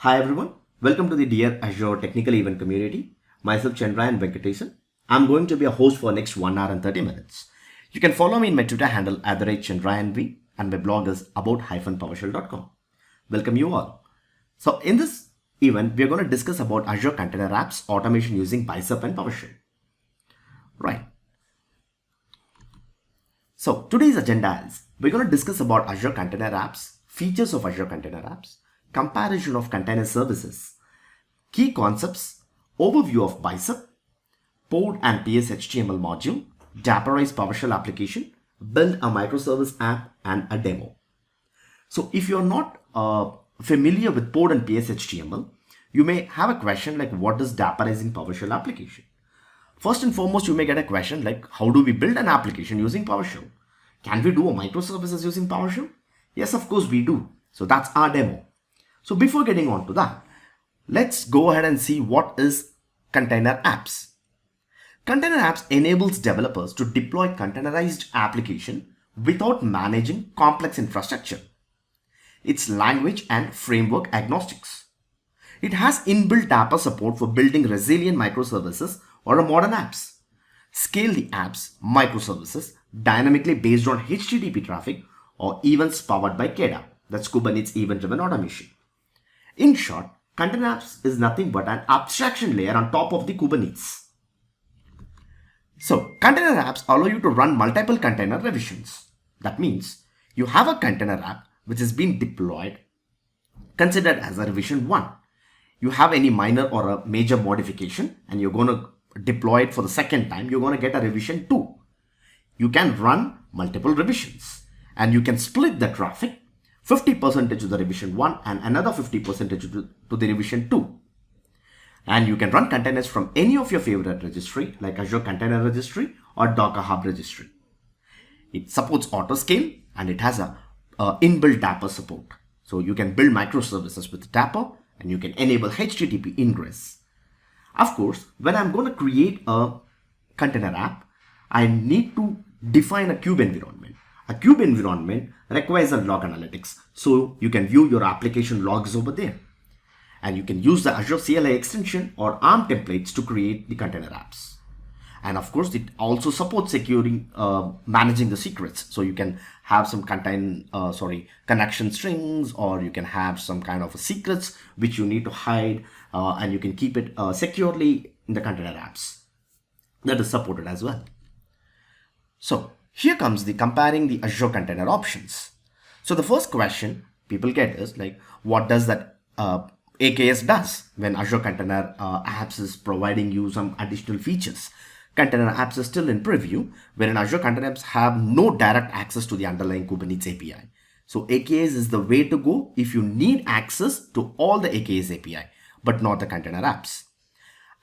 Hi everyone, welcome to the Dear Azure Technical Event Community. Myself Chandra and Venkatesan. I'm going to be a host for next 1 hour and 30 minutes. You can follow me in my Twitter handle @ChandraNV and my blog is about-powershell.com. Welcome you all. So in this event, we're going to discuss about Azure Container Apps automation using Bicep and PowerShell. Right. So today's agenda is we're going to discuss about Azure Container Apps, features of Azure Container Apps, comparison of container services, key concepts, overview of Bicep, Pod and PS HTML module, Dapperize PowerShell application, build a microservice app, and a demo. So if you're not familiar with Pod and PS HTML, you may have a question like what does Dapperizing PowerShell application? First and foremost, you may get a question like how do we build an application using PowerShell? Can we do a microservices using PowerShell? Yes, of course we do. So that's our demo. So before getting on to that, let's go ahead and see what is container apps. Container apps enables developers to deploy containerized application without managing complex infrastructure. It's language and framework agnostics. It has inbuilt Dapper support for building resilient microservices or modern apps. Scale the apps, microservices, dynamically based on HTTP traffic or events powered by KEDA, that's Kubernetes Event-Driven Automation. In short, Container Apps is nothing but an abstraction layer on top of the Kubernetes. So, Container Apps allow you to run multiple container revisions. That means you have a container app which is being deployed, considered as a revision 1. You have any minor or a major modification and you're going to deploy it for the second time, you're going to get a revision 2. You can run multiple revisions and you can split the traffic 50% to the revision 1 and another 50% to the revision 2. And you can run containers from any of your favorite registry like Azure Container Registry or Docker Hub Registry. It supports autoscale and it has a inbuilt Dapper support. So you can build microservices with Dapper and you can enable HTTP ingress. Of course, when I'm going to create a container app, I need to define a kube environment. A kube environment requires a log analytics, so you can view your application logs over there. And you can use the Azure CLI extension or ARM templates to create the container apps. And of course, it also supports securing, managing the secrets. So you can have some connection strings, or you can have some kind of secrets which you need to hide, and you can keep it securely in the container apps. That is supported as well. So here comes the comparing the Azure container options. So the first question people get is like, what does that AKS does when Azure Container Apps is providing you some additional features? Container Apps is still in preview, wherein Azure Container Apps have no direct access to the underlying Kubernetes API. So AKS is the way to go if you need access to all the AKS API, but not the container apps.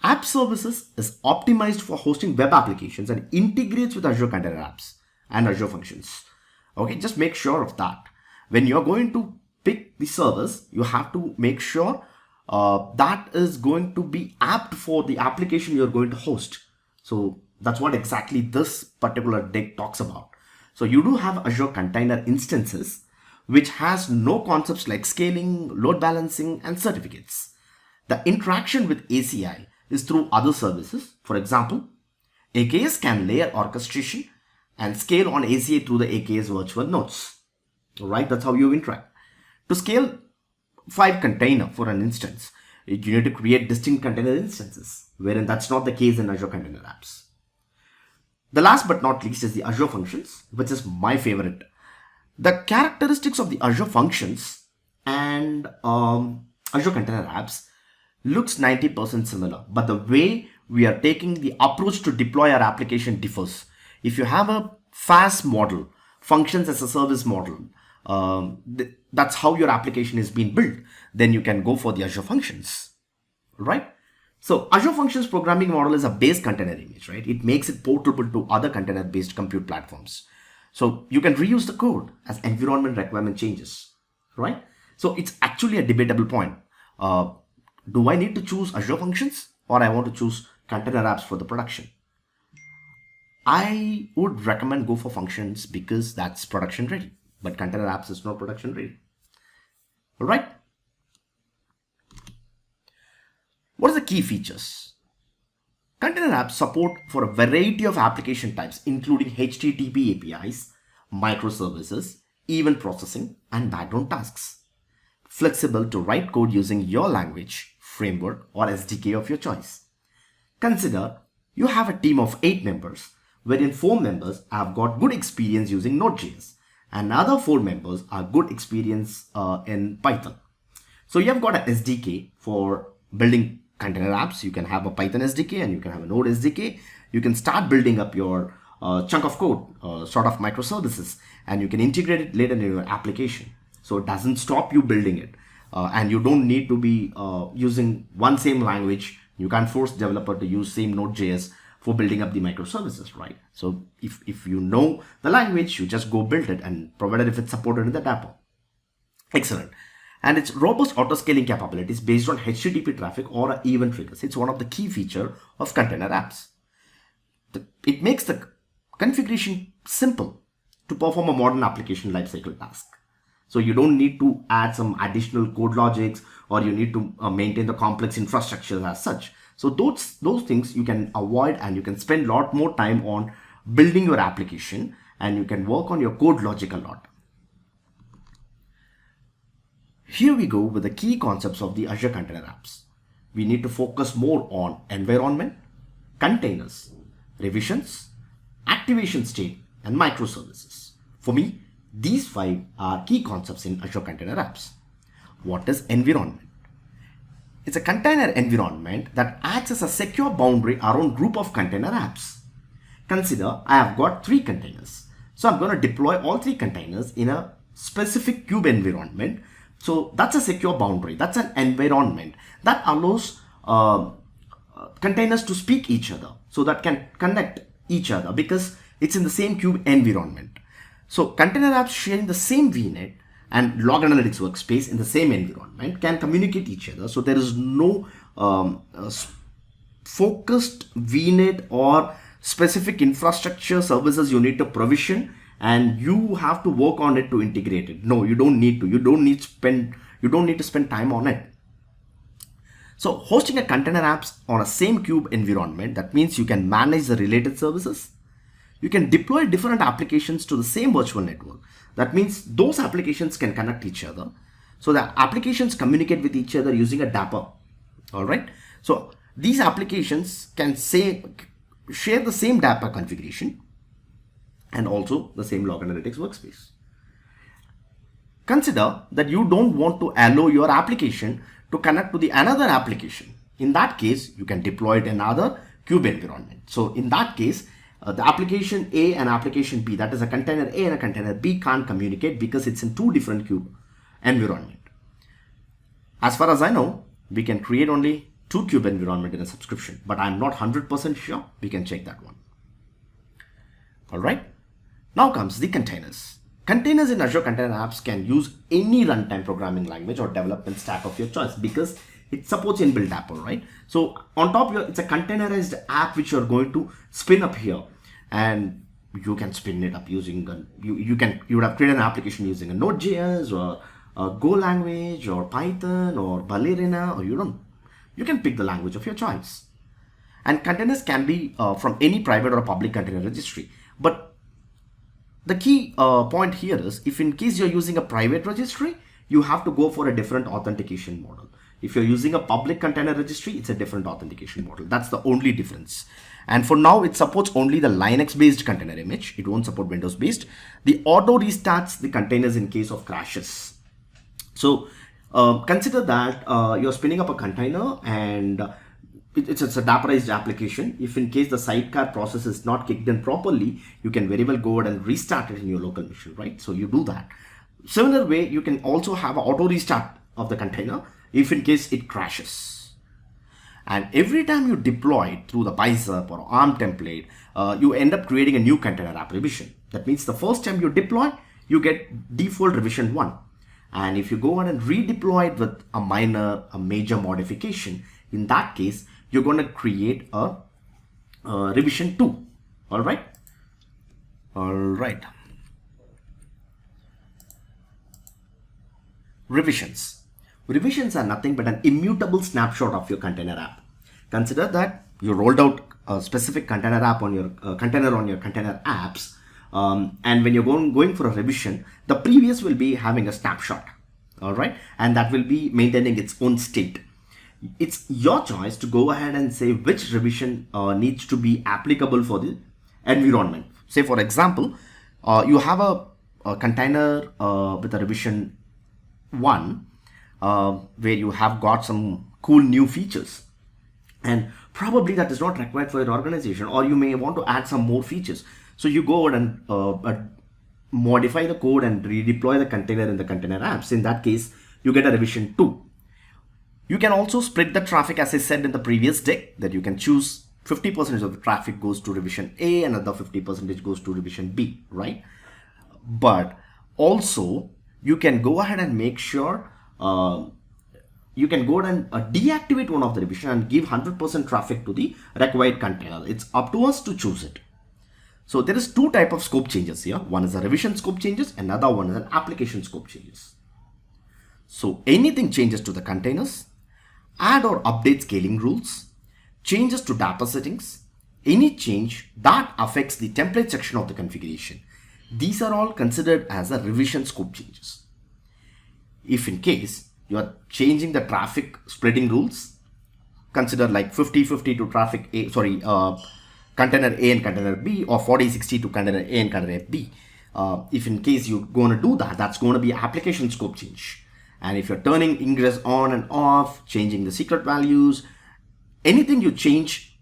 App Services is optimized for hosting web applications and integrates with Azure Container Apps and Azure Functions. Okay, just make sure of that. When you're going to pick the service, you have to make sure that is going to be apt for the application you're going to host. So that's what exactly this particular deck talks about. So you do have Azure Container instances, which has no concepts like scaling, load balancing, and certificates. The interaction with ACI is through other services. For example, AKS can layer orchestration and scale on ACI through the AKS virtual nodes. Alright, that's how you interact. To scale 5 container for an instance, you need to create distinct container instances, wherein that's not the case in Azure Container Apps. The last but not least is the Azure Functions, which is my favorite. The characteristics of the Azure Functions and Azure Container Apps looks 90% similar, but the way we are taking the approach to deploy our application differs. If you have a FaaS model, functions as a service model, that's how your application is being built, then you can go for the Azure Functions, right? So Azure Functions programming model is a base container image, right? It makes it portable to other container-based compute platforms. So you can reuse the code as environment requirement changes, right? So it's actually a debatable point. Do I need to choose Azure Functions or I want to choose container apps for the production? I would recommend go for functions because that's production ready, but container apps is not production ready. All right. key features? Container apps support for a variety of application types, including HTTP APIs, microservices, event processing, and background tasks. Flexible to write code using your language, framework, or SDK of your choice. Consider you have a team of 8 members, wherein 4 members have got good experience using Node.js, and other 4 members are good experience in Python. So you have got an SDK for building container apps. You can have a Python SDK and you can have a Node SDK. You can start building up your chunk of code, sort of microservices, and you can integrate it later in your application. So it doesn't stop you building it. And you don't need to be using one same language. You can't force developer to use same Node.js for building up the microservices, right? So if you know the language, you just go build it, and provided if it's supported in the dapper. Excellent. And its robust auto-scaling capabilities based on HTTP traffic or event triggers. It's one of the key features of container apps. It makes the configuration simple to perform a modern application lifecycle task. So you don't need to add some additional code logics, or you need to maintain the complex infrastructure as such. So those things you can avoid, and you can spend a lot more time on building your application, and you can work on your code logic a lot. Here we go with the key concepts of the Azure Container Apps. We need to focus more on environment, containers, revisions, activation state, and microservices. For me, these 5 are key concepts in Azure Container Apps. What is environment? It's a container environment that acts as a secure boundary around group of container apps. Consider I have got 3 containers. So I'm going to deploy all 3 containers in a specific kube environment. So that's a secure boundary. That's an environment that allows containers to speak each other, so that can connect each other because it's in the same kube environment. So container apps sharing the same VNet and log analytics workspace in the same environment can communicate each other. So there is no focused VNet or specific infrastructure services you need to provision, and you have to work on it to integrate it. No, you don't need to. You don't need to spend time on it. So hosting a container apps on a same kube environment, that means you can manage the related services. You can deploy different applications to the same virtual network. That means those applications can connect each other. So the applications communicate with each other using a Dapper. All right. So these applications can share the same Dapper configuration and also the same log analytics workspace. Consider that you don't want to allow your application to connect to the another application. In that case, you can deploy it in another kube environment. So in that case, the application A and application B, that is a container A and a container B, can't communicate because it's in 2 different kube environment. As far as I know, we can create only 2 kube environment in a subscription, but I'm not 100% sure. We can check that one. All right. Now comes the containers. Containers in Azure Container Apps can use any runtime programming language or development stack of your choice because it supports inbuilt Dapper, right? So on top here, it's a containerized app which you're going to spin up here, and you can spin it up using you would have created an application using a Node.js or a Go language or Python or Ballerina, or you can pick the language of your choice. And containers can be from any private or public container registry. But the key point here is, if in case you're using a private registry, you have to go for a different authentication model. If you're using a public container registry, it's a different authentication model. That's the only difference. And for now, it supports only the Linux-based container image. It won't support Windows-based. The auto restarts the containers in case of crashes. So consider that you're spinning up a container, and it's a Dapperized application. If in case the sidecar process is not kicked in properly, you can very well go ahead and restart it in your local machine, right? So you do that. Similar way, you can also have an auto restart of the container if in case it crashes. And every time you deploy it through the Bicep or ARM template, you end up creating a new container app revision. That means the first time you deploy, you get default revision 1. And if you go on and redeploy it with a major modification, in that case, you're going to create a revision 2. All right. Revisions. Revisions are nothing but an immutable snapshot of your container app. Consider that you rolled out a specific container app on your container on your container apps, and when you're going for a revision, the previous will be having a snapshot, all right, and that will be maintaining its own state. It's your choice to go ahead and say which revision needs to be applicable for the environment. Say for example, you have a container with a revision 1 where you have got some cool new features, and probably that is not required for your organization, or you may want to add some more features. So you go ahead and modify the code and redeploy the container in the container apps. In that case, you get a revision 2. You can also split the traffic, as I said in the previous deck, that you can choose 50% of the traffic goes to revision A and another 50% goes to revision B, right? But also you can go ahead and make sure you can go ahead and deactivate one of the revision and give 100% traffic to the required container. It's up to us to choose it. So there is two type of scope changes here. One is a revision scope changes, another one is an application scope changes. So anything changes to the containers, add or update scaling rules, changes to data settings, any change that affects the template section of the configuration. These are all considered as a revision scope changes. If in case you are changing the traffic splitting rules, consider like 50-50 to traffic A, container A and container B, or 40-60 to container A and container B. If in case you're going to do that, that's going to be application scope change. And if you're turning ingress on and off, changing the secret values, anything you change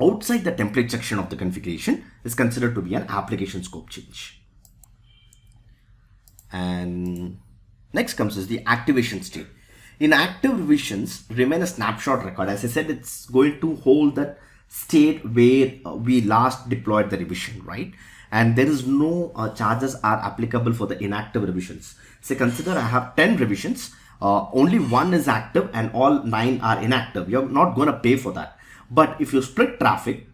outside the template section of the configuration is considered to be an application scope change. And next comes is the activation state. In active revisions, remain a snapshot record. As I said, it's going to hold that state where we last deployed the revision, right? And there is no charges are applicable for the inactive revisions. So consider I have 10 revisions, only one is active and all 9 are inactive. You're not going to pay for that. But if you split traffic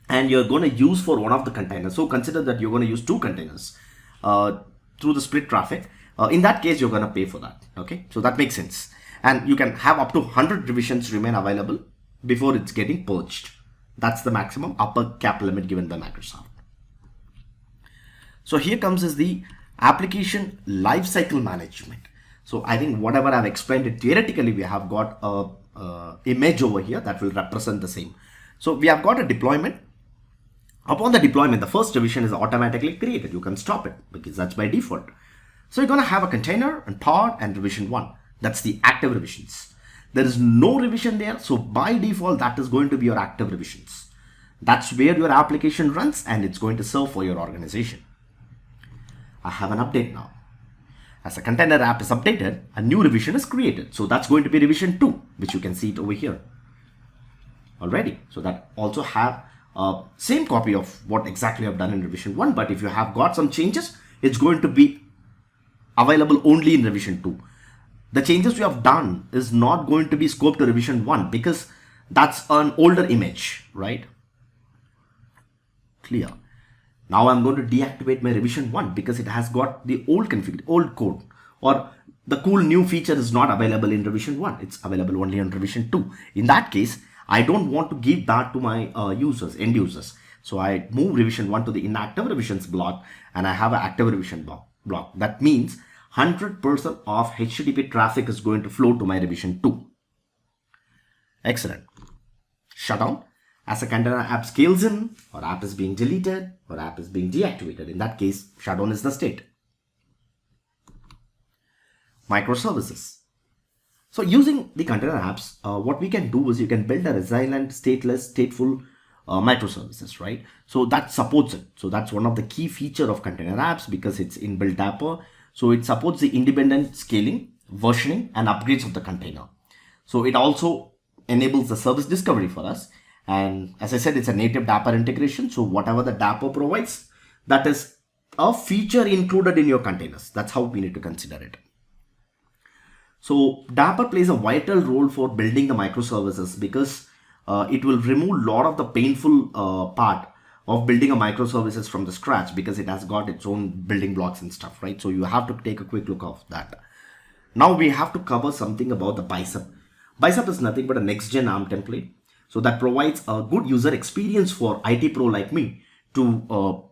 and you're going to use for one of the containers, so consider that you're going to use 2 containers through the split traffic. In that case, you're going to pay for that. Okay, so that makes sense. And you can have up to 100 revisions remain available before it's getting purged. That's the maximum upper cap limit given by Microsoft. So here comes is the application lifecycle management. So I think whatever I've explained it theoretically, we have got a image over here that will represent the same. So we have got a deployment. Upon the deployment, the first revision is automatically created. You can stop it because that's by default. So you're going to have a container and pod and revision 1. That's the active revisions. There is no revision there. So by default, that is going to be your active revisions. That's where your application runs and it's going to serve for your organization. I have an update now. As a container app is updated, a new revision is created. So that's going to be revision 2, which you can see it over here already. So that also have same copy of what exactly I've done in revision 1. But if you have got some changes, it's going to be available only in revision 2. The changes we have done is not going to be scoped to revision 1 because that's an older image, right? Clear. Now I'm going to deactivate my revision 1 because it has got the old config, old code, or the cool new feature is not available in revision 1. It's available only in revision 2. In that case, I don't want to give that to my end users. So I move revision 1 to the inactive revisions block and I have an active revision block. That means 100% of HTTP traffic is going to flow to my revision 2. Excellent. Shutdown. As a container app scales in, or app is being deleted, or app is being deactivated. In that case, shutdown is the state. Microservices. So using the container apps, what we can do is you can build a resilient, stateless, stateful microservices, right? So that supports it. So that's one of the key feature of container apps because it's inbuilt Dapr. So it supports the independent scaling, versioning, and upgrades of the container. So it also enables the service discovery for us. And as I said, it's a native Dapr integration. So whatever the Dapr provides, that is a feature included in your containers. That's how we need to consider it. So Dapr plays a vital role for building the microservices because it will remove a lot of the painful part of building a microservices from the scratch because it has got its own building blocks and stuff, right? So you have to take a quick look of that. Now we have to cover something about the Bicep. Bicep is nothing but a next-gen ARM template. So that provides a good user experience for IT pro like me to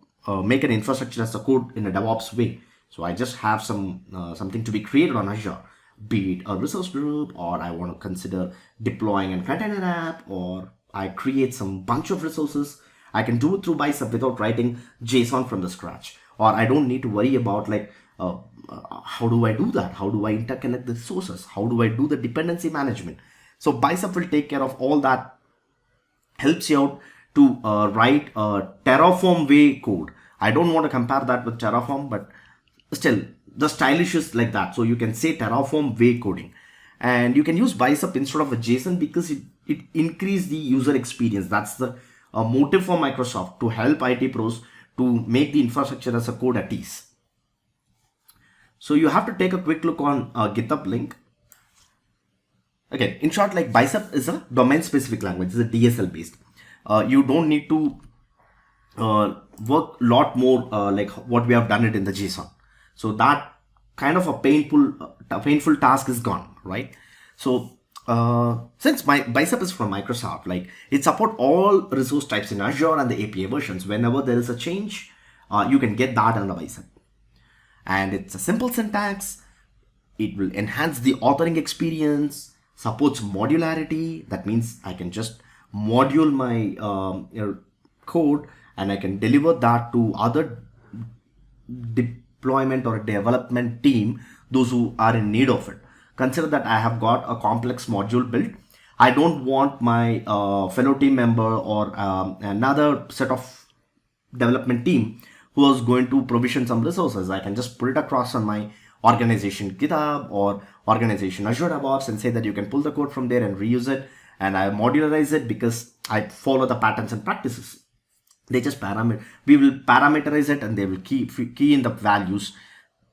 make an infrastructure as a code in a DevOps way. So I just have something to be created on Azure, be it a resource group, or I want to consider deploying a container app, or I create some bunch of resources. I can do it through Bicep without writing JSON from the scratch, or I don't need to worry about like how do I do that? How do I interconnect the sources? How do I do the dependency management? So Bicep will take care of all that, helps you out to write a Terraform way code. I don't want to compare that with Terraform, but still the stylish is like that. So you can say Terraform way coding, and you can use Bicep instead of a JSON because it increases the user experience. That's the motive for Microsoft, to help IT pros to make the infrastructure as a code at ease. So you have to take a quick look on GitHub link. Again, in short, like Bicep is a domain specific language, it's a DSL based. You don't need to work a lot more like what we have done it in the JSON. So that kind of a painful task is gone, right? So since my Bicep is from Microsoft, like it support all resource types in Azure and the API versions. Whenever there is a change, you can get that on the Bicep. And it's a simple syntax. It will enhance the authoring experience, supports modularity. That means I can just module my code and I can deliver that to other deployment or development team, those who are in need of it. Consider that I have got a complex module built. I don't want my fellow team member or another set of development team who is going to provision some resources. I can just put it across on my organization GitHub or organization Azure DevOps and say that you can pull the code from there and reuse it. And I modularize it because I follow the patterns and practices. They just we will parameterize it and they will key in the values.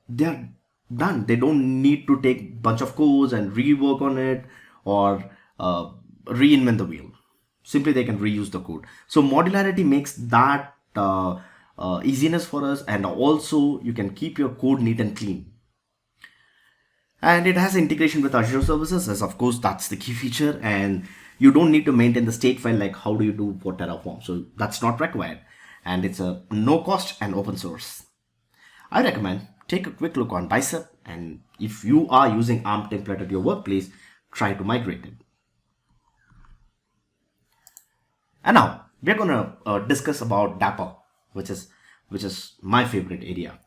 They're done. They don't need to take bunch of codes and rework on it or reinvent the wheel. Simply they can reuse the code. So modularity makes that easiness for us, and also you can keep your code neat and clean. And it has integration with Azure services, as of course that's the key feature, and you don't need to maintain the state file like how do you do for Terraform. So that's not required, and it's a no cost and open source. I recommend take a quick look on Bicep, and if you are using ARM template at your workplace, try to migrate it. And now we're gonna discuss about Dapr, which is my favorite area.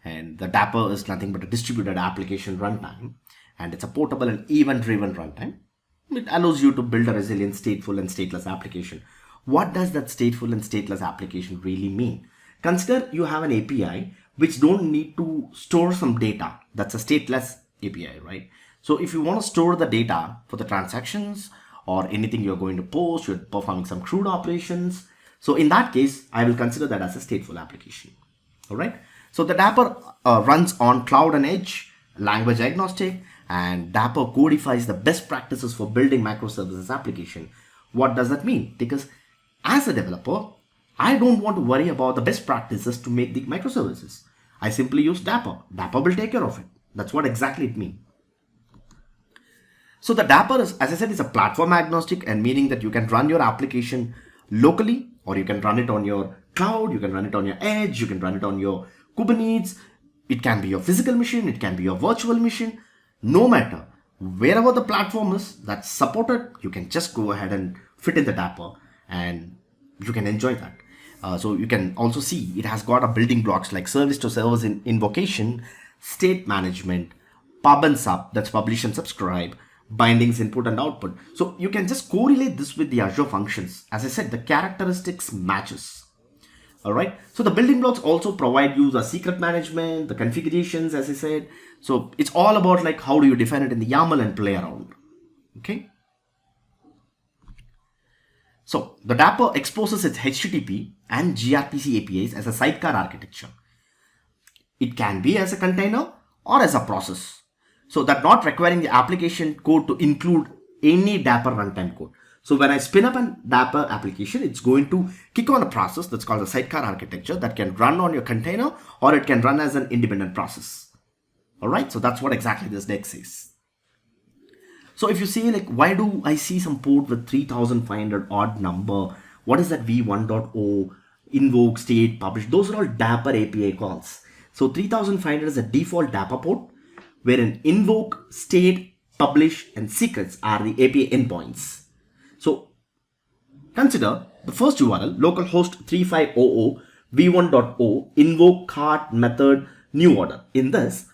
And the Dapr is nothing but a distributed application runtime, and it's a portable and event-driven runtime. It allows you to build a resilient, stateful, and stateless application. What does that stateful and stateless application really mean? Consider you have an API which don't need to store some data. That's a stateless API, right? So if you want to store the data for the transactions or anything you're going to post, you're performing some CRUD operations. So in that case, I will consider that as a stateful application. All right. So the Dapr runs on cloud and edge, language agnostic, and Dapr codifies the best practices for building microservices application. What does that mean? Because as a developer, I don't want to worry about the best practices to make the microservices. I simply use Dapr. Dapr will take care of it. That's what exactly it means. So the Dapr is, as I said, is a platform agnostic, and meaning that you can run your application locally, or you can run it on your cloud, you can run it on your edge, you can run it on your Kubernetes. It can be your physical machine, it can be your virtual machine. No matter wherever the platform is that's supported, you can just go ahead and fit in the Dapr and you can enjoy that. So you can also see it has got a building blocks like service to service invocation, state management, pub and sub, that's publish and subscribe, bindings, input and output. So you can just correlate this with the Azure functions. As I said, the characteristics matches. All right. So the building blocks also provide you the secret management, the configurations, as I said. So it's all about like how do you define it in the YAML and play around. Okay. So the Dapr exposes its HTTP and gRPC APIs as a sidecar architecture. It can be as a container or as a process. So that not requiring the application code to include any Dapr runtime code. So when I spin up a Dapr application, it's going to kick on a process that's called a sidecar architecture that can run on your container or it can run as an independent process. All right, so that's what exactly this deck says. So if you say like, why do I see some port with 3500 odd number? What is that v1.0, invoke, state, publish? Those are all Dapper API calls. So 3500 is a default Dapper port, wherein invoke, state, publish, and secrets are the API endpoints. So consider the first URL, localhost 3500 v1.0 invoke cart method new order. In this,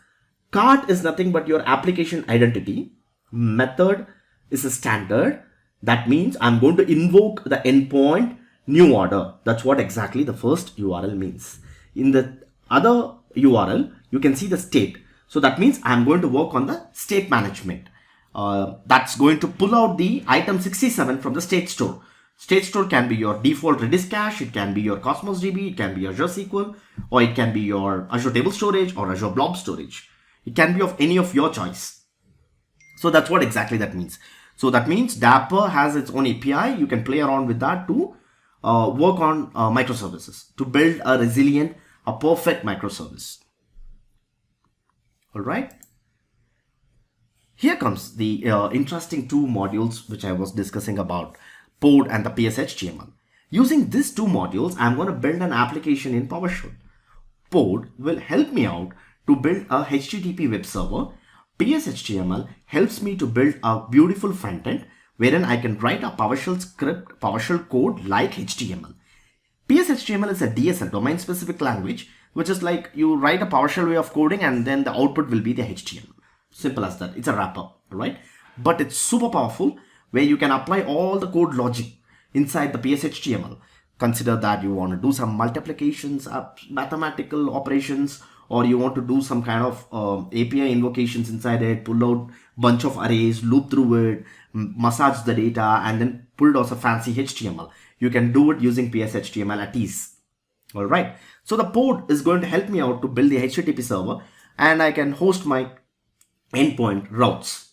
cart is nothing but your application identity. Method is a standard. That means I'm going to invoke the endpoint new order. That's what exactly the first URL means. In the other URL, you can see the state. So that means I'm going to work on the state management. That's going to pull out the item 67 from the state store. State store can be your default Redis cache, it can be your Cosmos DB, it can be Azure SQL, or it can be your Azure Table Storage or Azure Blob Storage. It can be of any of your choice. So that's what exactly that means. So that means Dapper has its own API. You can play around with that to work on microservices, to build a resilient, a perfect microservice. All right. Here comes the interesting two modules which I was discussing about, Pod and the PSHTML. Using these two modules, I'm going to build an application in PowerShell. Pod will help me out to build a HTTP web server. PSHTML helps me to build a beautiful front end wherein I can write a PowerShell script, PowerShell code like HTML. PSHTML is a DSL, domain specific language, which is like you write a PowerShell way of coding and then the output will be the HTML. Simple as that. It's a wrapper, right? But it's super powerful, where you can apply all the code logic inside the PSHTML. Consider that you want to do some multiplications, mathematical operations, or you want to do some kind of API invocations inside it, pull out bunch of arrays, loop through it, massage the data, and then pull out a fancy HTML. You can do it using PSHTML at ease. All right. So the Pod is going to help me out to build the HTTP server, and I can host my endpoint routes.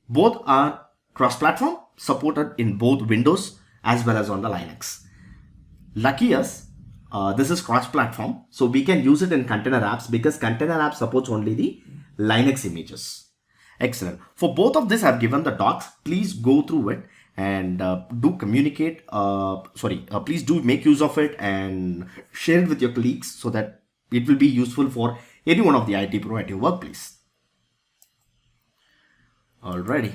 Both are cross-platform, supported in both Windows as well as on the Linux. Lucky us, this is cross-platform, so we can use it in container apps because container app supports only the Linux images. Excellent. For both of this, I've given the docs. Please go through it and do communicate. Please do make use of it and share it with your colleagues so that it will be useful for any one of the IT pro at your workplace. Alrighty.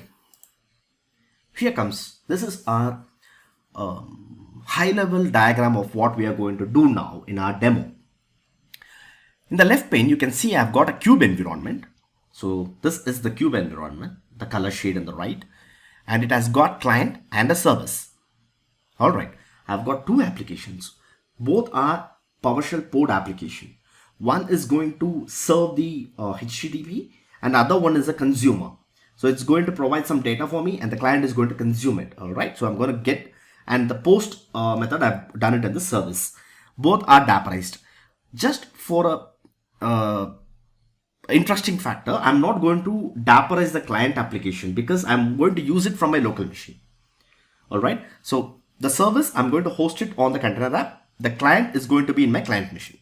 Here comes, this is our high-level diagram of what we are going to do now in our demo. In the left pane, you can see I've got a cube environment. So this is the cube environment, the color shade on the right, and it has got client and a service. All right, I've got two applications. Both are PowerShell Pod application. One is going to serve the HTTP and the other one is a consumer. So it's going to provide some data for me and the client is going to consume it. All right. So I'm going to get, and the post method, I've done it in the service. Both are Dapperized. Just for a interesting factor, I'm not going to Dapperize the client application because I'm going to use it from my local machine. All right. So the service, I'm going to host it on the container app. The client is going to be in my client machine.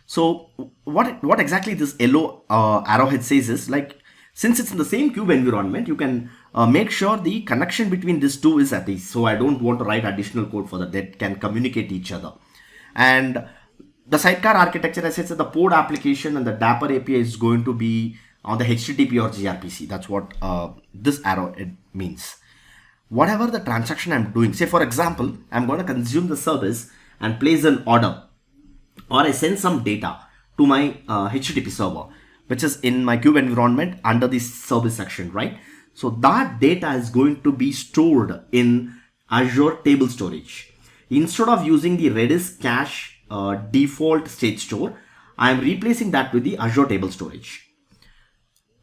So what exactly this yellow arrowhead says is like, since it's in the same cube environment, you can make sure the connection between these two is at ease. So I don't want to write additional code for that can communicate each other. And the sidecar architecture, as I said, the Pod application and the Dapper API is going to be on the HTTP or gRPC. That's what this arrow it means. Whatever the transaction I'm doing, say for example, I'm going to consume the service and place an order, or I send some data to my HTTP server, which is in my cube environment under the service section, right? So that data is going to be stored in Azure Table Storage. Instead of using the Redis cache default state store, I am replacing that with the Azure Table Storage.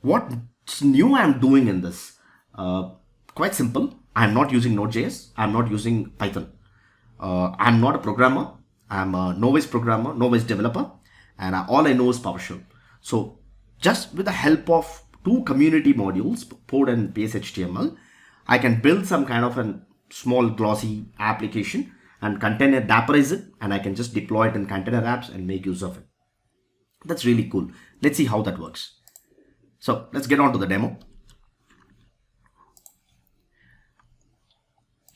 What's new I'm doing in this? Quite simple. I'm not using Node.js. I'm not using Python. I'm not a programmer. I'm a novice programmer, novice developer, and all I know is PowerShell. So just with the help of two community modules, Pod and PSHTML, I can build some kind of a small glossy application and container Dapperize it, and I can just deploy it in container apps and make use of it. That's really cool. Let's see how that works. So let's get on to the demo.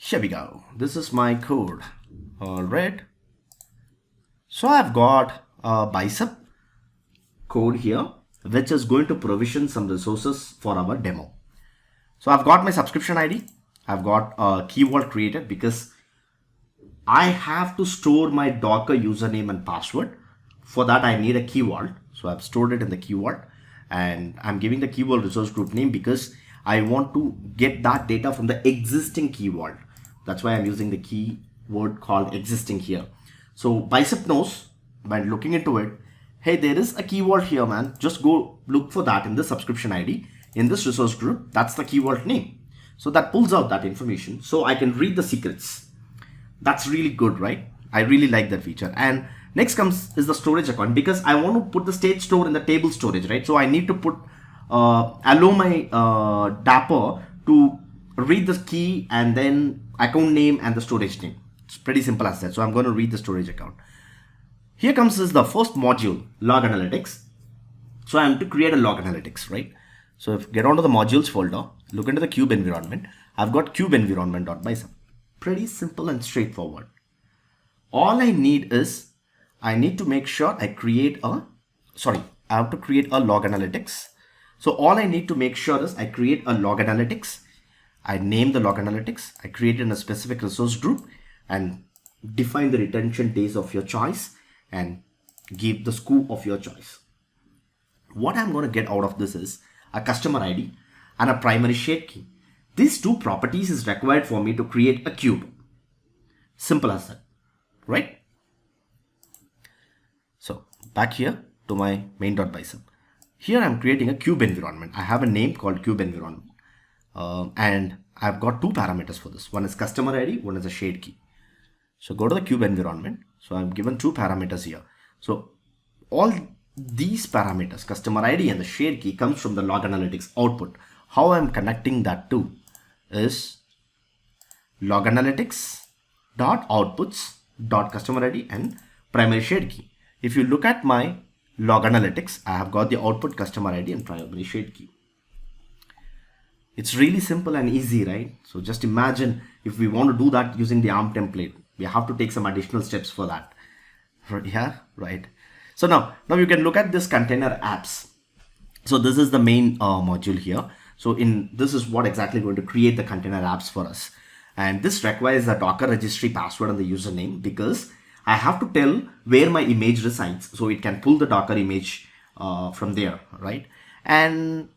Here we go. This is my code. All right. So I've got a bicep code here, which is going to provision some resources for our demo. So I've got my subscription ID. I've got a key vault created because I have to store my Docker username and password. For that, I need a key vault. So I've stored it in the key vault, and I'm giving the key vault resource group name because I want to get that data from the existing key vault. That's why I'm using the keyword called existing here. So Bicep knows by looking into it, hey, there is a key vault here, man. Just go look for that in the subscription ID in this resource group. That's the key vault name. So that pulls out that information so I can read the secrets. That's really good, right? I really like that feature. And next comes is the storage account, because I want to put the state store in the table storage, right? So I need to put allow my Dapper to read the key and then account name and the storage name. It's pretty simple as that. So I'm going to read the storage account. Here comes is the first module, log analytics. So I'm to create a log analytics, right? So if get onto the modules folder, look into the cube environment. I've got cube environment.bicep. Pretty simple and straightforward. All I need is, I need to make sure I create a, I have to create a log analytics. So all I need to make sure is I create a log analytics. I name the log analytics. I create in a specific resource group and define the retention days of your choice and give the scoop of your choice. What I'm going to get out of this is a customer ID and a primary shared key. These two properties is required for me to create a cube. Simple as that, right? So back here to my main.bicep. Here I'm creating a cube environment. I have a name called cube environment. And I've got two parameters for this. One is customer ID, one is a shared key. So go to the cube environment. So I'm given two parameters here. So all these parameters, customer ID and the shared key, comes from the log analytics output. How I'm connecting that to is log analytics dot outputs dot customer ID and primary shared key. If you look at my log analytics, I have got the output, customer ID and primary shared key. It's really simple and easy, right? So just imagine if we want to do that using the ARM template, we have to take some additional steps for that. Yeah, right. So now you can look at this container apps. So this is the main module here. So this is what exactly going to create the container apps for us. And this requires a Docker registry password and the username, because I have to tell where my image resides. So it can pull the Docker image from there, right? And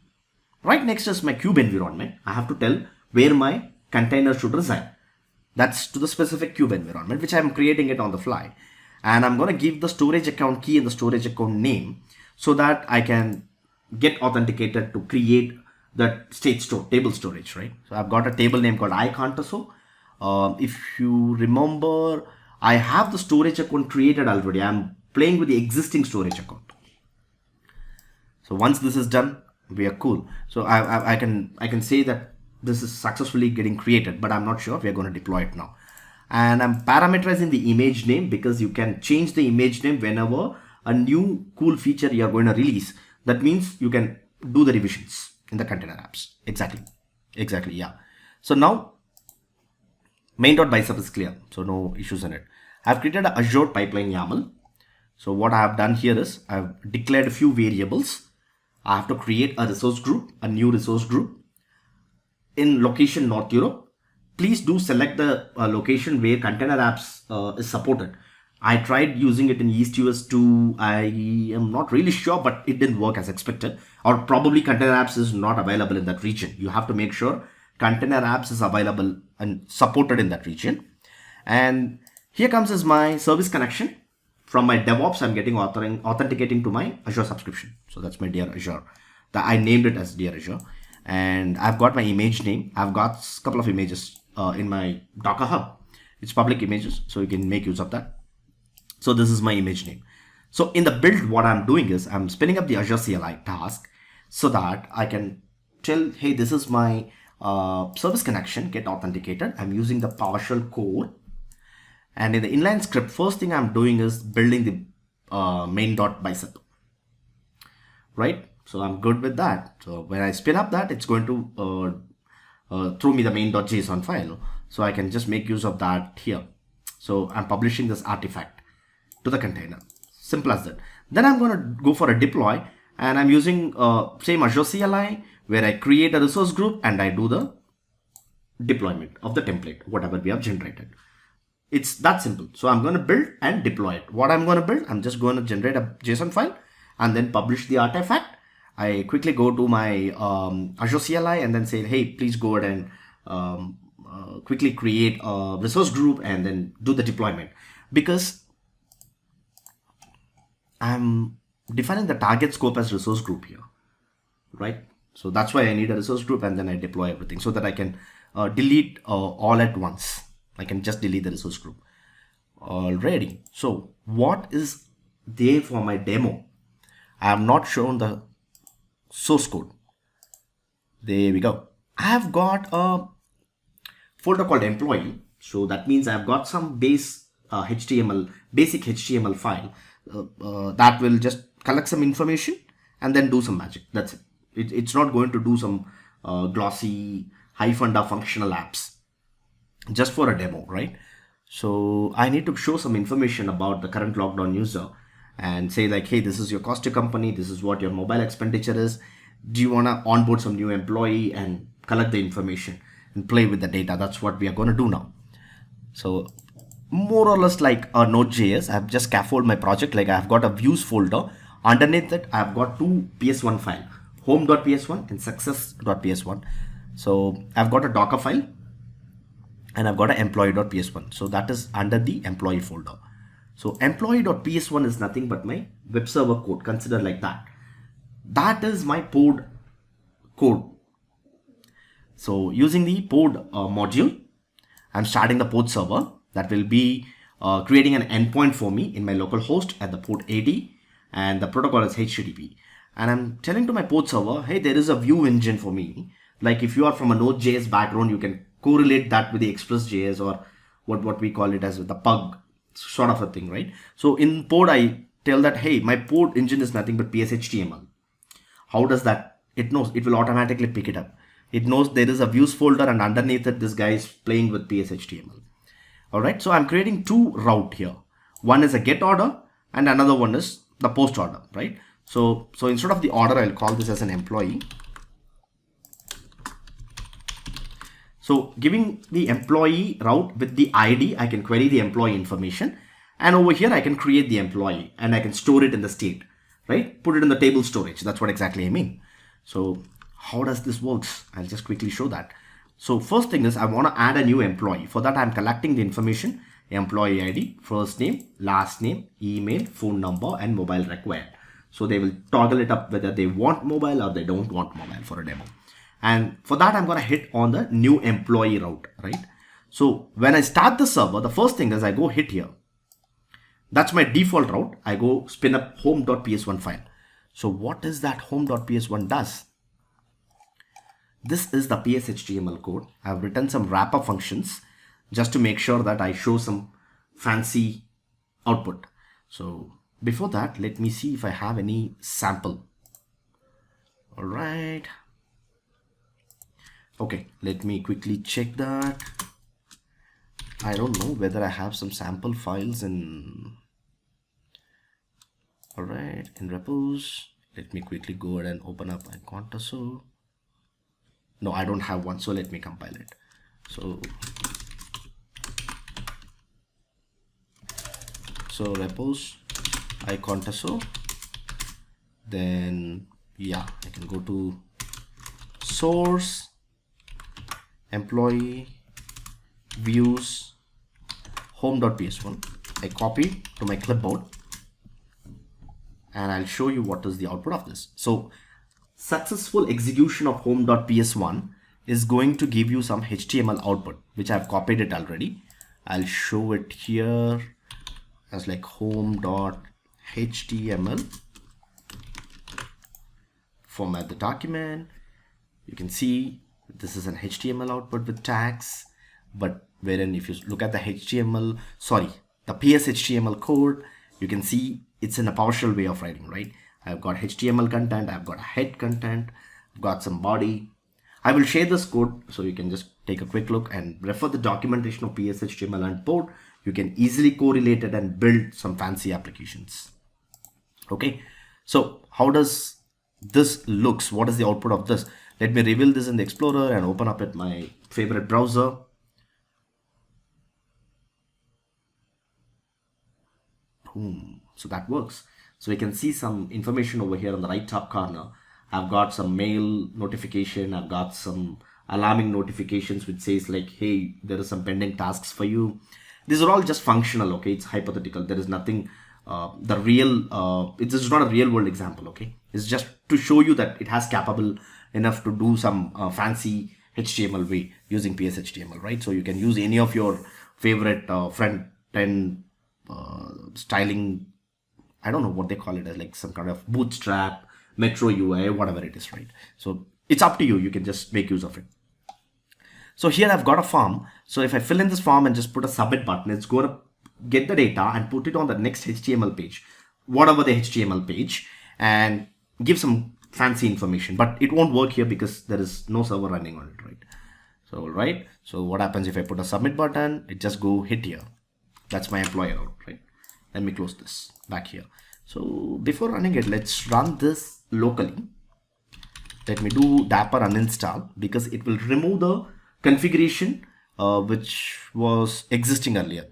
right next is my cube environment. I have to tell where my container should reside. That's to the specific cube environment, which I'm creating it on the fly. And I'm going to give the storage account key and the storage account name so that I can get authenticated to create the state store, table storage, right? So I've got a table name called iContoso. If you remember, I have the storage account created already. I'm playing with the existing storage account. So once this is done, we are cool. So I can say that this is successfully getting created, but I'm not sure. We are going to deploy it now. And I'm parameterizing the image name, because you can change the image name whenever a new cool feature you're going to release. That means you can do the revisions in the container apps. Exactly, yeah. So now main.bicep is clear, so no issues in it. I've created an Azure pipeline YAML. So what I have done here is I've declared a few variables. I have to create a resource group, a new resource group in location North Europe. Please do select the location where container apps is supported. I tried using it in East US 2. I am not really sure, but it didn't work as expected. Or probably container apps is not available in that region. You have to make sure container apps is available and supported in that region. And here comes is my service connection. From my DevOps, I'm getting authenticating to my Azure subscription. So that's my Dear Azure. I named it as Dear Azure. And I've got my image name. I've got a couple of images in my Docker Hub. It's public images, so you can make use of that. So this is my image name. So in the build, what I'm doing is I'm spinning up the Azure CLI task so that I can tell, hey, this is my service connection, get authenticated. I'm using the PowerShell code. And in the inline script, first thing I'm doing is building the main.bicep, right? So I'm good with that. So when I spin up that, it's going to throw me the main.json file. So I can just make use of that here. So I'm publishing this artifact to the container. Simple as that. Then I'm going to go for a deploy, and I'm using same Azure CLI, where I create a resource group and I do the deployment of the template, whatever we have generated. It's that simple. So I'm going to build and deploy it. What I'm going to build, I'm just going to generate a JSON file and then publish the artifact. I quickly go to my Azure CLI and then say, hey, please go ahead and quickly create a resource group and then do the deployment, because I'm defining the target scope as resource group here, right? So that's why I need a resource group, and then I deploy everything so that I can delete all at once. I can just delete the resource group. Alrighty. So what is there for my demo? I have not shown the source code. There we go. I have got a folder called employee. So that means I've got some basic HTML file that will just collect some information and then do some magic. That's it. It's not going to do some glossy high funda functional apps, just for a demo, right? So I need to show some information about the current logged on user and say like, hey, this is your cost to company, this is what your mobile expenditure is. Do you want to onboard some new employee and collect the information and play with the data? That's what we are going to do now. So more or less like a Node.js, I've just scaffolded my project. Like I've got a views folder. Underneath it, I've got two PS1 file, home.ps1 and success.ps1. So I've got a Docker file and I've got an employee.ps1. So that is under the employee folder. So employee.ps1 is nothing but my web server code. Consider like that. That is my pod code. So using the pod module, I'm starting the pod server that will be creating an endpoint for me in my local host at the port 80, and the protocol is HTTP. And I'm telling to my pod server, hey, there is a view engine for me. Like if you are from a Node.js background, you can correlate that with the Express.js, or what we call it as the pug sort of a thing, right? So in pod, I tell that, hey, my pod engine is nothing but PSHTML. How does that? It knows. It will automatically pick it up. It knows there is a views folder, and underneath it, this guy is playing with PSHTML. All right. So I'm creating two route here. One is a get order, and another one is the post order, right? So instead of the order, I'll call this as an employee. So giving the employee route with the ID, I can query the employee information. And over here, I can create the employee and I can store it in the state, right? Put it in the table storage. That's what exactly I mean. So how does this works? I'll just quickly show that. So first thing is I want to add a new employee. For that, I'm collecting the information, employee ID, first name, last name, email, phone number, and mobile required. So they will toggle it up whether they want mobile or they don't want mobile for a demo. And for that, I'm going to hit on the new employee route, right? So when I start the server, the first thing is I go hit here. That's my default route. I go spin up home.ps1 file. So what is that home.ps1 does? This is the PSHTML code. I've written some wrapper functions just to make sure that I show some fancy output. So before that, let me see if I have any sample. All right. Okay, let me quickly check that. I don't know whether I have some sample files in. All right, in repos. Let me quickly go ahead and open up my Contoso. No, I don't have one, so let me compile it. So repos, iContoso. Then yeah, I can go to source, employee, views, home.ps1. I copy to my clipboard and I'll show you what is the output of this. So successful execution of home.ps1 is going to give you some HTML output, which I've copied it already. I'll show it here as like home.html. Format the document. You can see this is an HTML output with tags, but wherein if you look at the the PSHTML code, you can see it's in a PowerShell way of writing, right? I've got HTML content, I've got a head content, I've got some body. I will share this code so you can just take a quick look and refer the documentation of PSHTML and port. You can easily correlate it and build some fancy applications. Okay, so how does this looks? What is the output of this? Let me reveal this in the Explorer and open up at my favorite browser. Boom. So that works. So we can see some information over here on the right top corner. I've got some mail notification. I've got some alarming notifications which says like, hey, there is some pending tasks for you. These are all just functional. Okay, it's hypothetical. There is nothing it is not a real world example. Okay, it's just to show you that it has capable enough to do some fancy HTML way using PSHTML, right? So you can use any of your favorite front end styling, I don't know what they call it, as like some kind of Bootstrap, Metro UI, whatever it is, right? So it's up to you. You can just make use of it. So here I've got a form. So if I fill in this form and just put a submit button, it's going to get the data and put it on the next HTML page, whatever the HTML page, and give some fancy information. But it won't work here because there is no server running on it, right? So, right. So what happens if I put a submit button? It just go hit here. That's my employer out, right? Let me close this back here. So before running it, let's run this locally. Let me do dapper uninstall because it will remove the configuration which was existing earlier,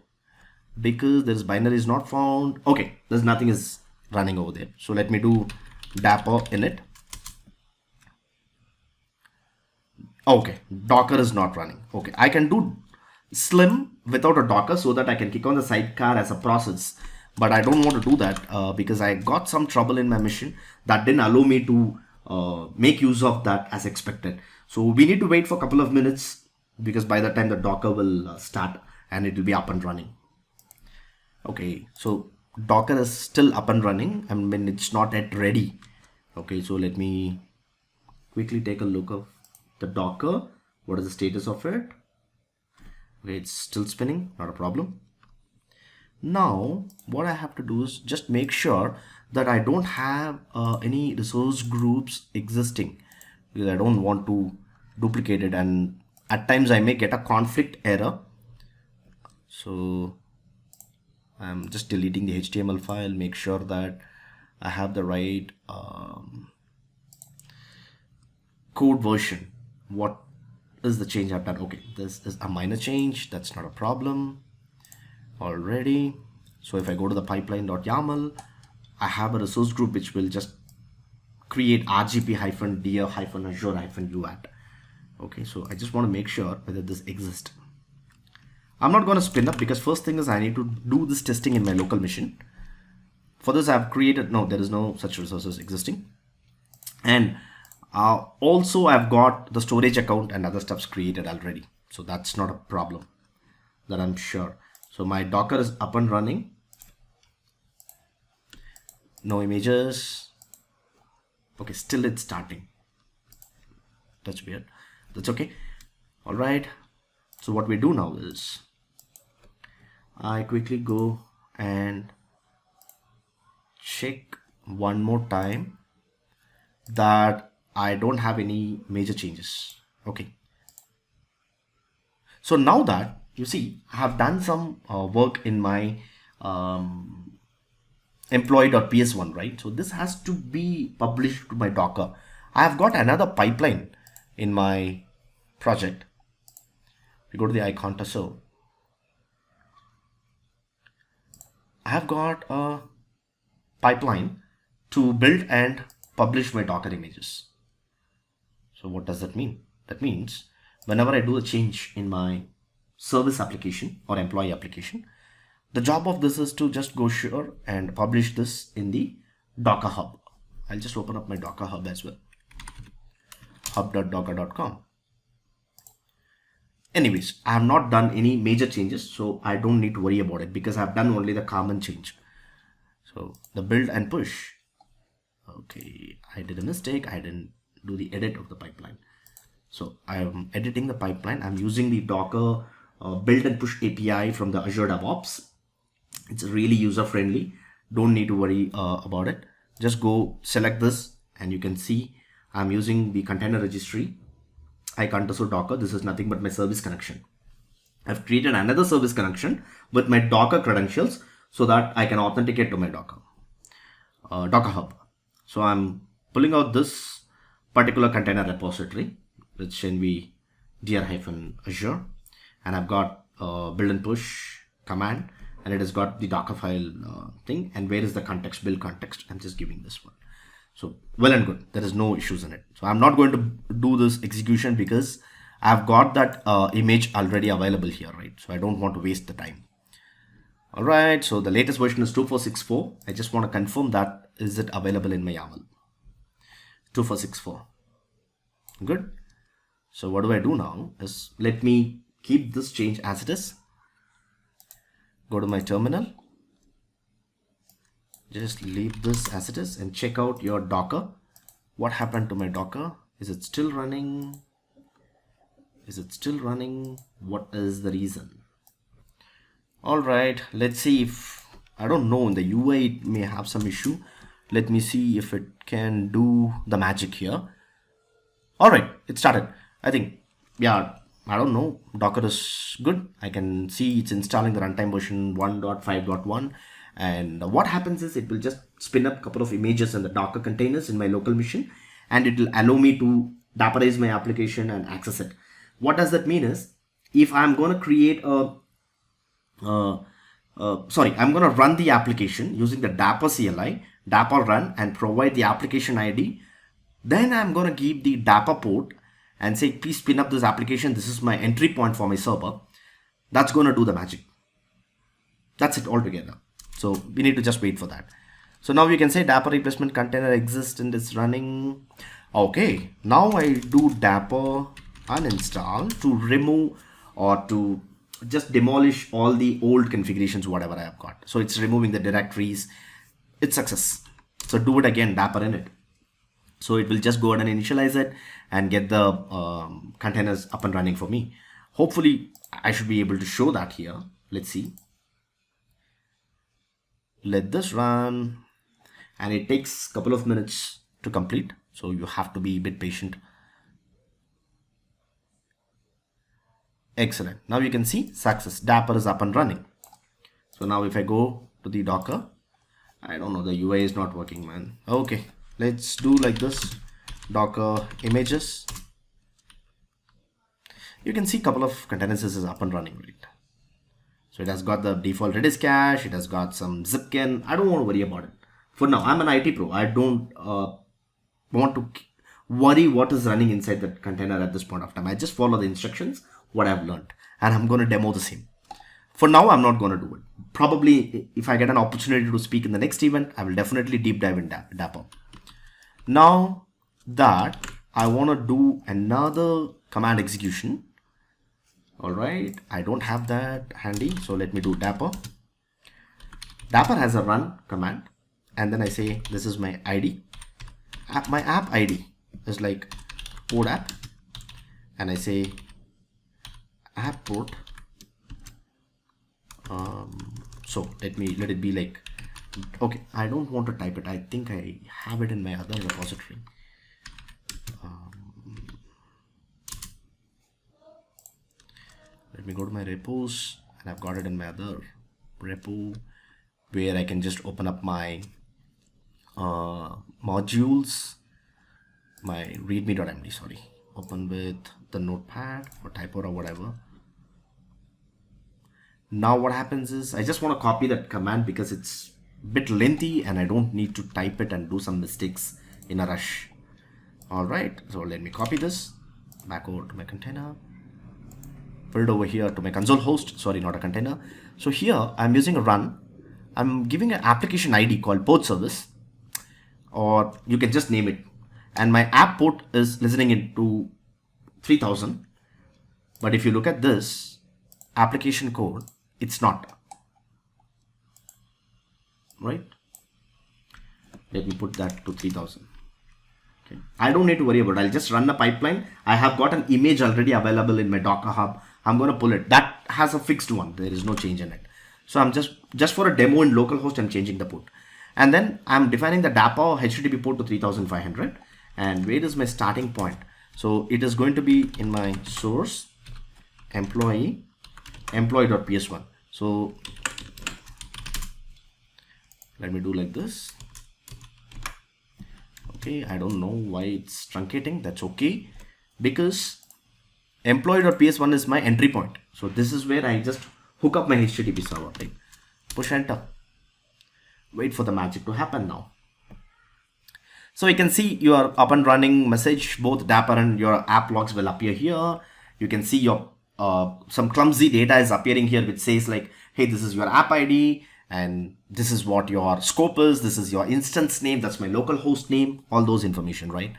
because there is binary is not found. Okay, there's nothing is running over there. So let me do dapper init. Okay, Docker is not running. Okay, I can do Slim without a Docker so that I can kick on the sidecar as a process, but I don't want to do that because I got some trouble in my machine that didn't allow me to make use of that as expected. So we need to wait for a couple of minutes because by the time the Docker will start and it will be up and running. Okay, so Docker is still up and running. I mean, it's not yet ready. Okay, so let me quickly take a look of the Docker. What is the status of it? Okay, it's still spinning, not a problem. Now, what I have to do is just make sure that I don't have any resource groups existing, because I don't want to duplicate it, and at times I may get a conflict error. So I'm just deleting the HTML file, make sure that I have the right code version. What is the change I've done? Okay, this is a minor change, that's not a problem already. So if I go to the pipeline.yaml, I have a resource group which will just create rgp-dir-azure-uat. Okay, so I just want to make sure whether this exists. I'm not going to spin up because first thing is I need to do this testing in my local machine. For this I've created, no, there is no such resources existing. And also I've got the storage account and other stuffs created already. So that's not a problem, that I'm sure. So my Docker is up and running. No images. Okay, still it's starting. That's weird. That's okay. All right. So what we do now is I quickly go and check one more time that I don't have any major changes. Okay. So now that you see, I have done some work in my employee.ps1, right? So this has to be published to my Docker. I have got another pipeline in my project. We go to the icon so I have got a pipeline to build and publish my Docker images. So what does that mean? That means whenever I do a change in my service application or employee application, the job of this is to just go sure and publish this in the Docker Hub. I'll just open up my Docker Hub as well. hub.docker.com. Anyways, I have not done any major changes, so I don't need to worry about it because I've done only the common change. So the build and push. Okay, I did a mistake. I didn't do the edit of the pipeline. So I'm editing the pipeline. I'm using the Docker build and push API from the Azure DevOps. It's really user friendly. Don't need to worry about it. Just go select this and you can see I'm using the container registry I can't also Docker. This is nothing but my service connection. I've created another service connection with my Docker credentials so that I can authenticate to my Docker Hub. So I'm pulling out this particular container repository, which can be dir-azure, and I've got build and push command, and it has got the Docker file thing. And where is the context? Build context. I'm just giving this one. So well and good. There is no issues in it. So I'm not going to do this execution because I've got that image already available here, right? So I don't want to waste the time. All right. So the latest version is 2464. I just want to confirm that is it available in my YAML. 2464. Good. So what do I do now is let me keep this change as it is. Go to my terminal. Just leave this as it is and check out your Docker. What happened to my Docker? Is it still running? Is it still running? What is the reason? All right, let's see if, I don't know, in the UI it may have some issue. Let me see if it can do the magic here. All right, it started. I think, yeah, I don't know. Docker is good. I can see it's installing the runtime version 1.5.1. And what happens is it will just spin up a couple of images in the Docker containers in my local machine, and it will allow me to Dapperize my application and access it. What does that mean is, if I'm going to create I'm going to run the application using the Dapper CLI, Dapper run, and provide the application ID. Then I'm going to give the Dapper port and say, please spin up this application. This is my entry point for my server. That's going to do the magic. That's it altogether. So we need to just wait for that. So now we can say Dapper replacement container exists and it's running. Okay, now I do Dapper uninstall to remove or to just demolish all the old configurations, whatever I have got. So it's removing the directories. It's success. So do it again, Dapper init. So it will just go ahead and initialize it and get the containers up and running for me. Hopefully I should be able to show that here. Let's see. Let this run, and it takes a couple of minutes to complete, so you have to be a bit patient. Excellent. Now you can see success. Dapper is up and running. So now if I go to the Docker, I don't know, the UI is not working, man. Okay, let's do like this. Docker images. You can see a couple of containers is up and running, right? So it has got the default Redis cache. It has got some Zipkin. I don't want to worry about it. For now, I'm an IT pro. I don't want to worry what is running inside that container at this point of time. I just follow the instructions, what I've learned, and I'm going to demo the same. For now, I'm not going to do it. Probably if I get an opportunity to speak in the next event, I will definitely deep dive in Dapper. Now that I want to do another command execution. All right, I don't have that handy, so let me do Dapper. Dapper has a run command, and then I say this is my ID. My app ID is like port app, and I say app port. So let it be like, okay, I don't want to type it. I think I have it in my other repository. Let me go to my repos, and I've got it in my other repo where I can just open up my modules, my readme.md, sorry, open with the notepad or typo or whatever. Now what happens is I just want to copy that command because it's a bit lengthy and I don't need to type it and do some mistakes in a rush. All right, so let me copy this back over to my container. Put it over here to my console host, sorry, not a container. So here I'm using a run. I'm giving an application ID called port service, or you can just name it. And my app port is listening into 3000. But if you look at this application code, it's not. Right? Let me put that to 3000. Okay. I don't need to worry about it. I'll just run the pipeline. I have got an image already available in my Docker Hub. I'm going to pull it. That has a fixed one. There is no change in it. So I'm just for a demo in localhost, I'm changing the port. And then I'm defining the Dapper HTTP port to 3500. And where is my starting point? So it is going to be in my source employee.ps1. So let me do like this. Okay, I don't know why it's truncating. That's okay, because employee.ps1 is my entry point. So this is where I just hook up my HTTP server, right? Push enter. Wait for the magic to happen now. So you can see your up and running message, both Dapper and your app logs will appear here. You can see your some clumsy data is appearing here, which says like, hey, this is your app ID and this is what your scope is. This is your instance name. That's my local host name, all those information, right?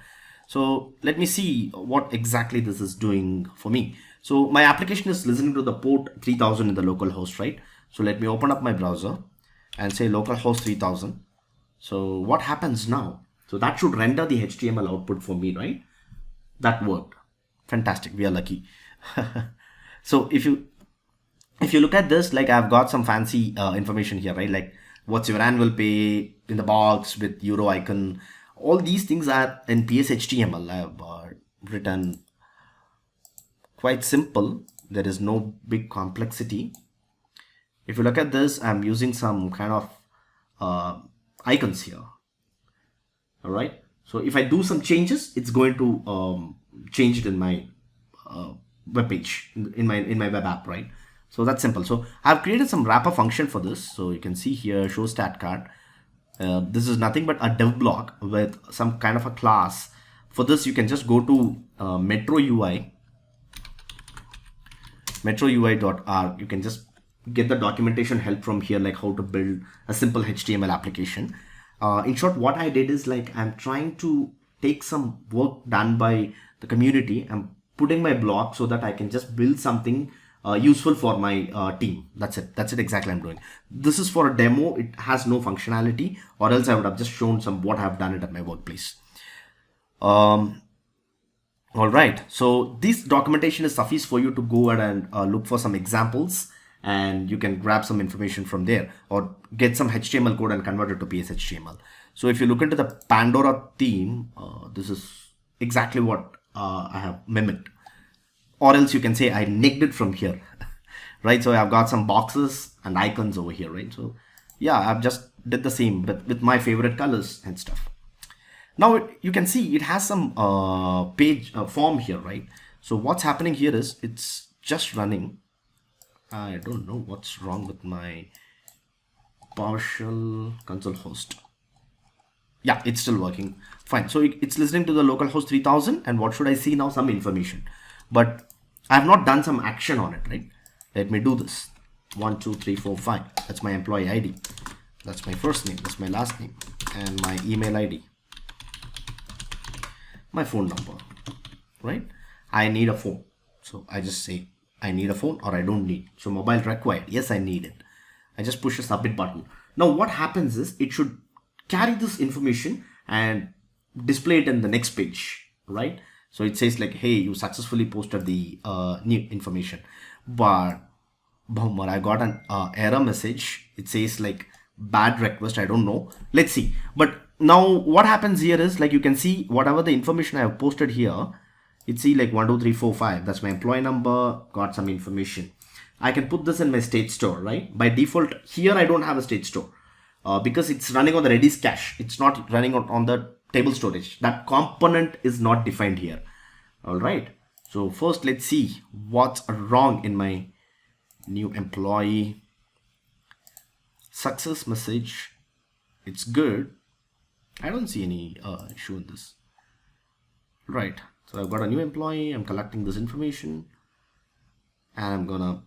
So let me see what exactly this is doing for me. So my application is listening to the port 3000 in the local host, right? So let me open up my browser and say localhost 3000. So what happens now? So that should render the HTML output for me, right? That worked. Fantastic. We are lucky. So if you look at this, like I've got some fancy information here, right? Like what's your annual pay in the box with euro icon. All these things are in PSHTML. I have written quite simple. There is no big complexity. If you look at this, I'm using some kind of icons here. All right. So if I do some changes, it's going to change it in my web page, in my web app, right? So that's simple. So I've created some wrapper function for this. So you can see here, show stat card. This is nothing but a div block with some kind of a class. For this, you can just go to Metro UI.org. You can just get the documentation help from here, like how to build a simple HTML application. In short, what I did is like I'm trying to take some work done by the community. I'm putting my blog so that I can just build something useful for my team. That's it exactly I'm doing. This is for a demo. It has no functionality, or else I would have just shown some what I've done it at my workplace. All right, so this documentation is suffice for you to go ahead and look for some examples, and you can grab some information from there or get some HTML code and convert it to PSHTML. So if you look into the Pandora theme, this is exactly what I have mimicked, or else you can say I nicked it from here. Right? So I've got some boxes and icons over here, right? So yeah, I've just did the same, but with my favorite colors and stuff. Now you can see it has some page form here, right? So what's happening here is it's just running. I don't know what's wrong with my PowerShell console host. Yeah, it's still working fine. So it's listening to the localhost 3000, and what should I see now? Some information, but I have not done some action on it, right? Let me do this. 1 2 3 4 5. That's my employee ID. That's my first name. That's my last name, and my email ID, my phone number, right? I need a phone, so I just say I need a phone, or I don't need. So mobile required. Yes, I need it. I just push a submit button. Now what happens is it should carry this information and display it in the next page, right? So it says like, hey, you successfully posted the new information, but bummer, I got an error message. It says like bad request. I don't know. Let's see. But now what happens here is like you can see whatever the information I have posted here. It see like 1 2 3 4 5. That's my employee number. Got some information. I can put this in my state store, right? By default here I don't have a state store because it's running on the Redis cache. It's not running on the table storage. That component is not defined here. All right. So first let's see what's wrong in my new employee success message. It's good. I don't see any issue in this. Right. So I've got a new employee. I'm collecting this information, and I'm gonna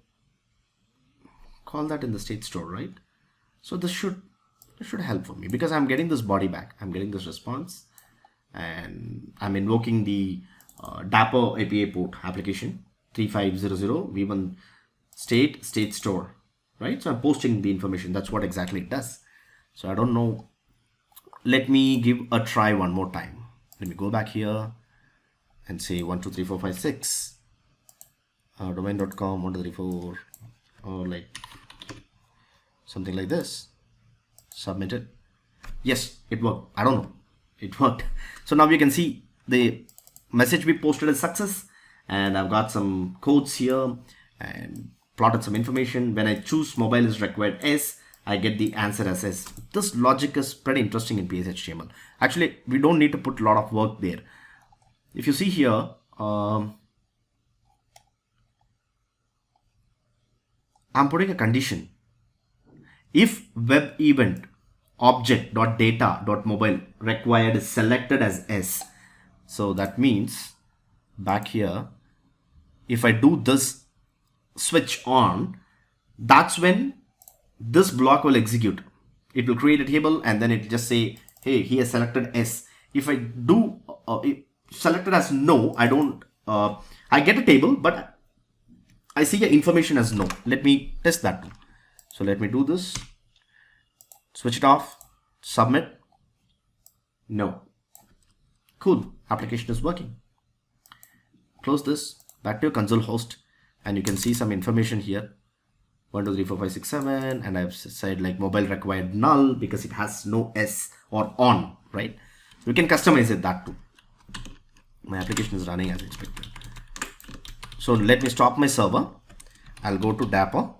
call that in the state store, right? So this should help for me because I'm getting this body back. I'm getting this response, and I'm invoking the Dapper API port application 3500 v1 state store, right? So I'm posting the information. That's what exactly it does. So I don't know. Let me give a try one more time. Let me go back here and say 1 2 3 4 5 6 domain.com 1 2 3 4, or like something like this. Submit it. Yes, it worked. I don't know, it worked. So now you can see message we posted as success, and I've got some codes here and plotted some information. When I choose mobile is required S, I get the answer as S. This logic is pretty interesting in PSHTML. Actually, we don't need to put a lot of work there. If you see here, I'm putting a condition. If web event object.data.mobile required is selected as S, so that means back here, if I do this switch on, that's when this block will execute. It will create a table and then it will just say, hey, he has selected S. If I do selected as no, I don't, I get a table, but I see the information as no. Let me test that too. So let me do this, switch it off, submit, no. Cool, application is working. Close this, back to your console host, and you can see some information here. 1, 2, 3, 4, 5, 6, 7, and I've said like mobile required null because it has no S or on, right? You can customize it that too. My application is running as expected. So let me stop my server. I'll go to Dapper.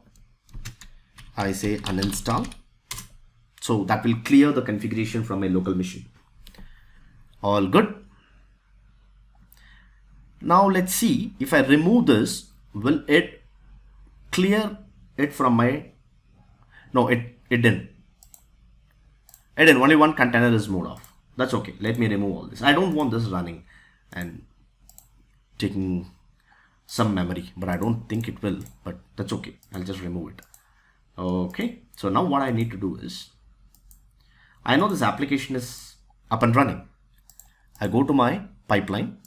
I say uninstall. So that will clear the configuration from my local machine. All good. Now let's see if I remove this, will it clear it from my, no, it didn't. It didn't, only one container is moved off. That's okay. Let me remove all this. I don't want this running and taking some memory, but I don't think it will, but that's okay. I'll just remove it. Okay. So now what I need to do is, I know this application is up and running. I go to my pipeline.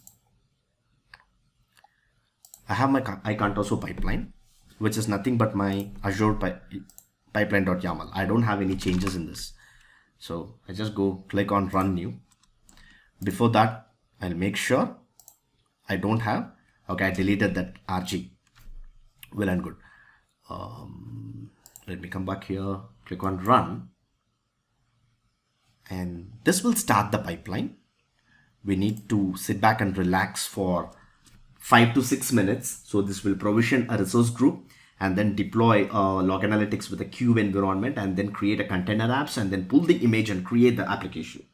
I have my iContoso pipeline, which is nothing but my Azure pipeline.yaml. I don't have any changes in this. So I just go click on run new. Before that, I'll make sure I don't have, okay, I deleted that RG. Well and good. Let me come back here, click on run. And this will start the pipeline. We need to sit back and relax for 5 to 6 minutes. So this will provision a resource group and then deploy log analytics with a Cube environment and then create a container apps and then pull the image and create the application.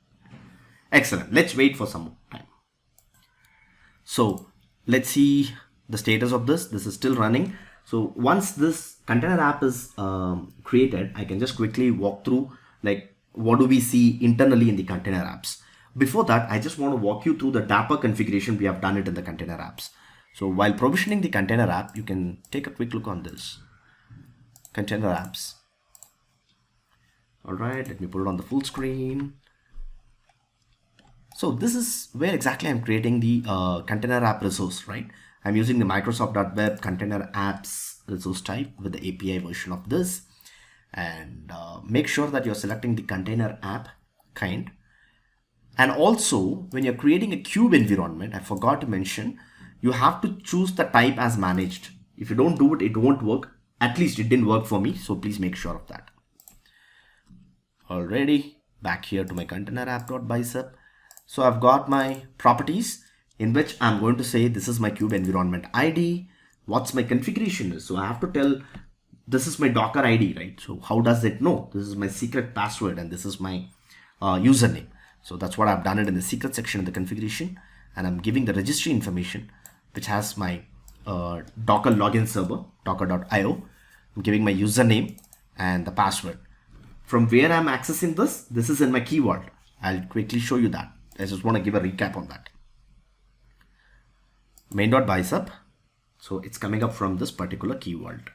Excellent. Let's wait for some more time. So let's see the status of this. This is still running. So once this container app is created, I can just quickly walk through like what do we see internally in the container apps. Before that, I just want to walk you through the Dapper configuration we have done it in the container apps. So while provisioning the container app, you can take a quick look on this. Container apps. All right, let me put it on the full screen. So this is where exactly I'm creating the container app resource, right? I'm using the Microsoft.web container apps resource type with the API version of this. And make sure that you're selecting the container app kind. And also, when you're creating a Cube environment, I forgot to mention, you have to choose the type as managed. If you don't do it, it won't work. At least it didn't work for me. So please make sure of that. Alrighty, back here to my container app.bicep. So I've got my properties in which I'm going to say this is my Cube environment ID. What's my configuration is. So I have to tell this is my Docker ID, right? So how does it know? This is my secret password and this is my username. So that's what I've done it in the secret section of the configuration. And I'm giving the registry information, which has my Docker login server, docker.io. I'm giving my username and the password. From where I'm accessing this is in my key vault. I'll quickly show you that. I just want to give a recap on that. Main.bicep. So it's coming up from this particular key vault.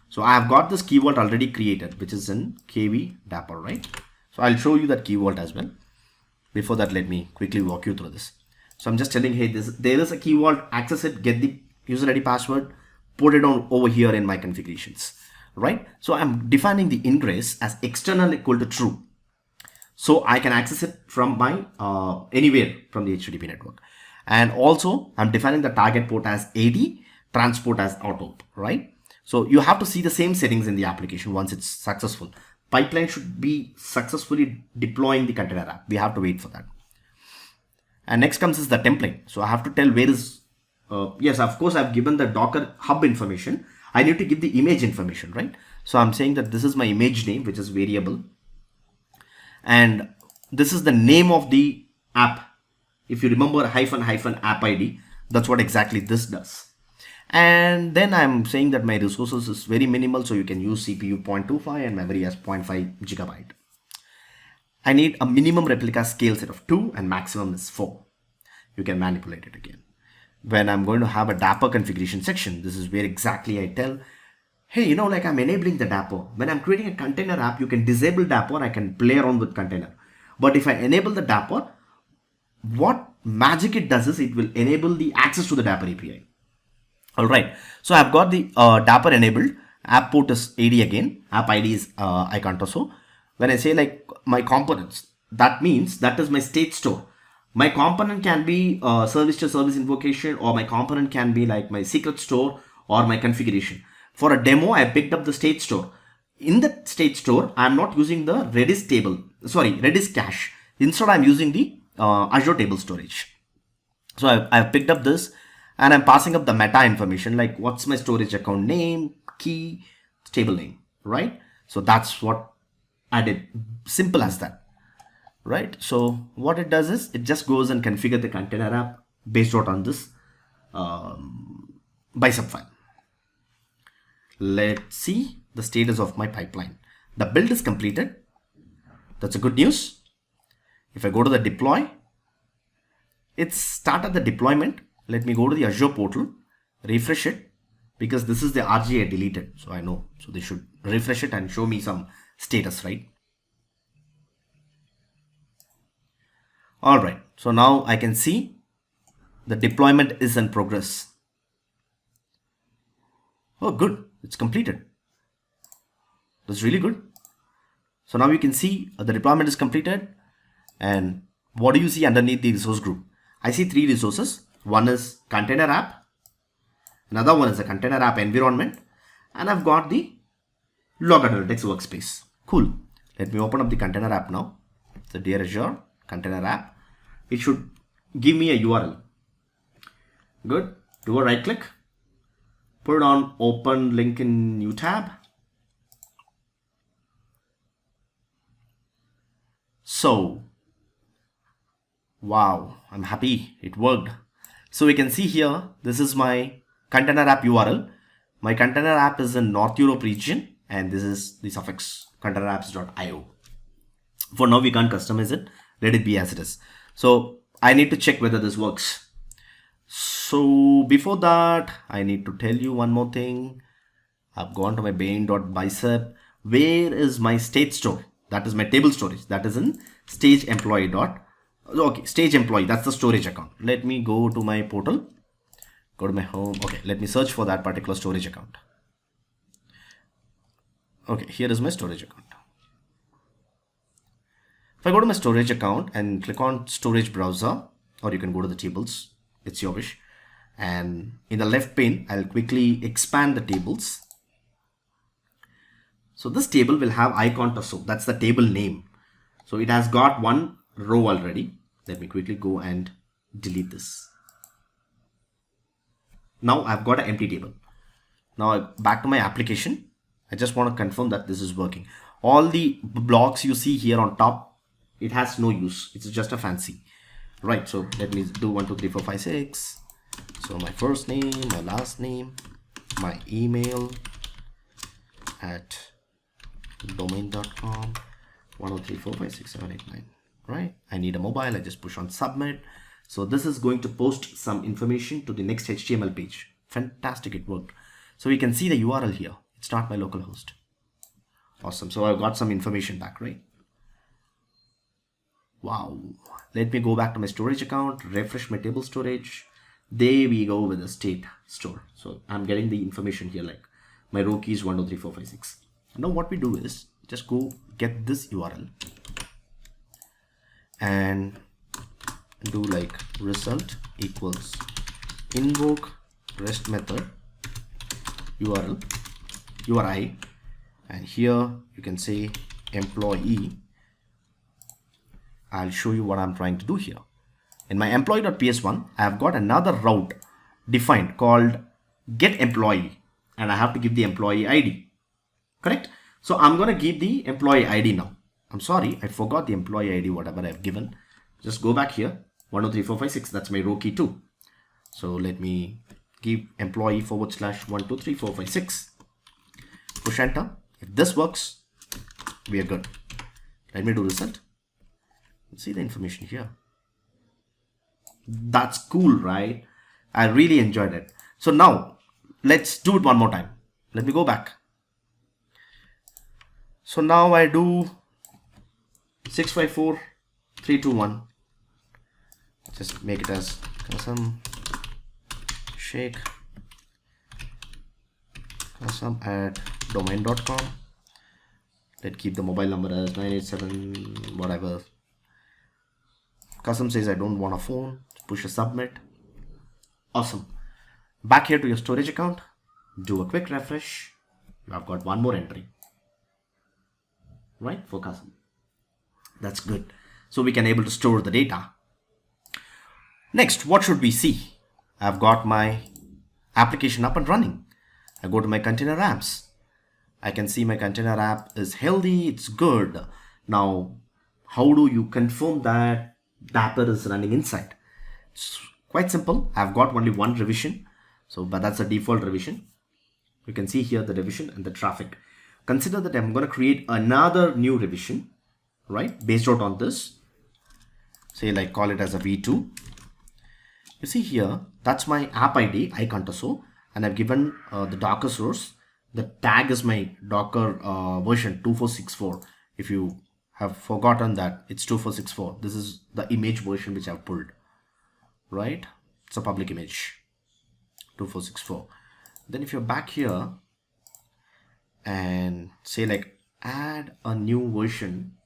So I have got this key vault already created, which is in KV Dapper, right? So I'll show you that key vault as well. Before that, let me quickly walk you through this. So I'm just telling, hey, there is a key vault, access it, get the user ID password, put it on over here in my configurations, right? So I'm defining the ingress as external equal to true. So I can access it from my anywhere from the HTTP network. And also I'm defining the target port as 80, transport as auto, right? So you have to see the same settings in the application once it's successful. Pipeline should be successfully deploying the container app. We have to wait for that. And next comes is the template. So I have to tell where is, yes, of course, I've given the Docker hub information. I need to give the image information, right? So I'm saying that this is my image name, which is variable. And this is the name of the app. If you remember -- app ID, that's what exactly this does. And then I'm saying that my resources is very minimal, so you can use CPU 0.25 and memory as 0.5 gigabyte. I need a minimum replica scale set of 2 and maximum is 4. You can manipulate it again. When I'm going to have a Dapper configuration section, this is where exactly I tell, hey, you know, like I'm enabling the Dapper. When I'm creating a container app, you can disable Dapper. I can play around with container. But if I enable the Dapper, what magic it does is it will enable the access to the Dapper API. All right. So I've got the Dapper enabled. App port is 80 again. App ID is icon also. When I say like my components, that means that is my state store. My component can be service to service invocation, or my component can be like my secret store or my configuration. For a demo, I picked up the state store. In the state store, I'm not using the Redis cache. Instead, I'm using the Azure table storage. So I've picked up this and I'm passing up the meta information, like what's my storage account name, key, table name, right? So that's what I did. Simple as that, right? So what it does is it just goes and configure the container app based out on this bicep file. Let's see the status of my pipeline. The build is completed. That's a good news. If I go to the deploy, it's started the deployment. Let me go to the Azure portal, refresh it, because this is the RG I deleted. So I know. So they should refresh it and show me some status, right? All right. So now I can see the deployment is in progress. Oh, good. It's completed. That's really good. So now you can see the deployment is completed. And what do you see underneath the resource group? I see 3 resources. One is container app. Another one is a container app environment. And I've got the log analytics workspace. Cool. Let me open up the container app now. So dear Azure container app. It should give me a URL. Good. Do a right click. Put it on open link in new tab. So, wow, I'm happy it worked. So we can see here, this is my container app URL. My container app is in North Europe region, and this is the suffix containerapps.io. For now, we can't customize it. Let it be as it is. So I need to check whether this works. So before that, I need to tell you one more thing. I've gone to my bain.bicep. Where is my state store? That is my table storage. That is in stage employee. Okay, stage employee. That's the storage account. Let me go to my portal. Go to my home. Okay, let me search for that particular storage account. Okay, here is my storage account. If I go to my storage account and click on storage browser, or you can go to the tables, it's your wish. And in the left pane, I'll quickly expand the tables. So this table will have icon Tasso. That's the table name. So it has got one row already. Let me quickly go and delete this. Now I've got an empty table. Now back to my application. I just want to confirm that this is working. All the blocks you see here on top, it has no use. It's just a fancy. Right, so let me do 1, 2, 3, 4, 5, 6. So my first name, my last name, my email at domain.com, 1, 2, 3, 4, 5, 6, 7, 8, 9. Right, I need a mobile. I just push on submit. So this is going to post some information to the next HTML page. Fantastic, it worked. So we can see the URL here. It's not my localhost. Awesome. So I've got some information back, right? Wow. Let me go back to my storage account, refresh my table storage. There we go with the state store. So I'm getting the information here, like my row key is 1, 2, 3, 4, 5, 6. Now what we do is just go get this URL and do like result equals invoke rest method URI, and here you can say employee. I'll show you what I'm trying to do here. In my employee.ps1, I have got another route defined called get employee, and I have to give the employee ID. Correct? So I'm going to give the employee ID now. I'm sorry, I forgot the employee ID, whatever I've given. Just go back here. 1, 2, 3, 4, 5, 6. That's my row key 2. So let me give employee / 1, 2, 3, 4, 5, 6. Push enter. If this works, we are good. Let me do result. Let's see the information here. That's cool, right? I really enjoyed it. So now let's do it one more time. Let me go back. So now I do 6, 5, 4, 3, 2, 1. Just make it as Kasam Sheikh Kasam at domain.com. Let's keep the mobile number as 987 whatever. Kasam says I don't want a phone. Push a submit. Awesome. Back here to your storage account. Do a quick refresh. You have got one more entry. Right? For Kasam. That's good. So we can able to store the data. Next, what should we see? I've got my application up and running. I go to my container apps. I can see my container app is healthy. It's good. Now, how do you confirm that Dapper is running inside? It's quite simple. I've got only one revision. But that's a default revision. You can see here the revision and the traffic. Consider that I'm going to create another new revision, right? Based out on this. Say like call it as a V2. You see here, that's my app ID, iContoso, and I've given the Docker source. The tag is my Docker version 2464. If you have forgotten that, it's 2464. This is the image version which I've pulled, right? It's a public image, 2464. Then if you're back here and say like add a new version,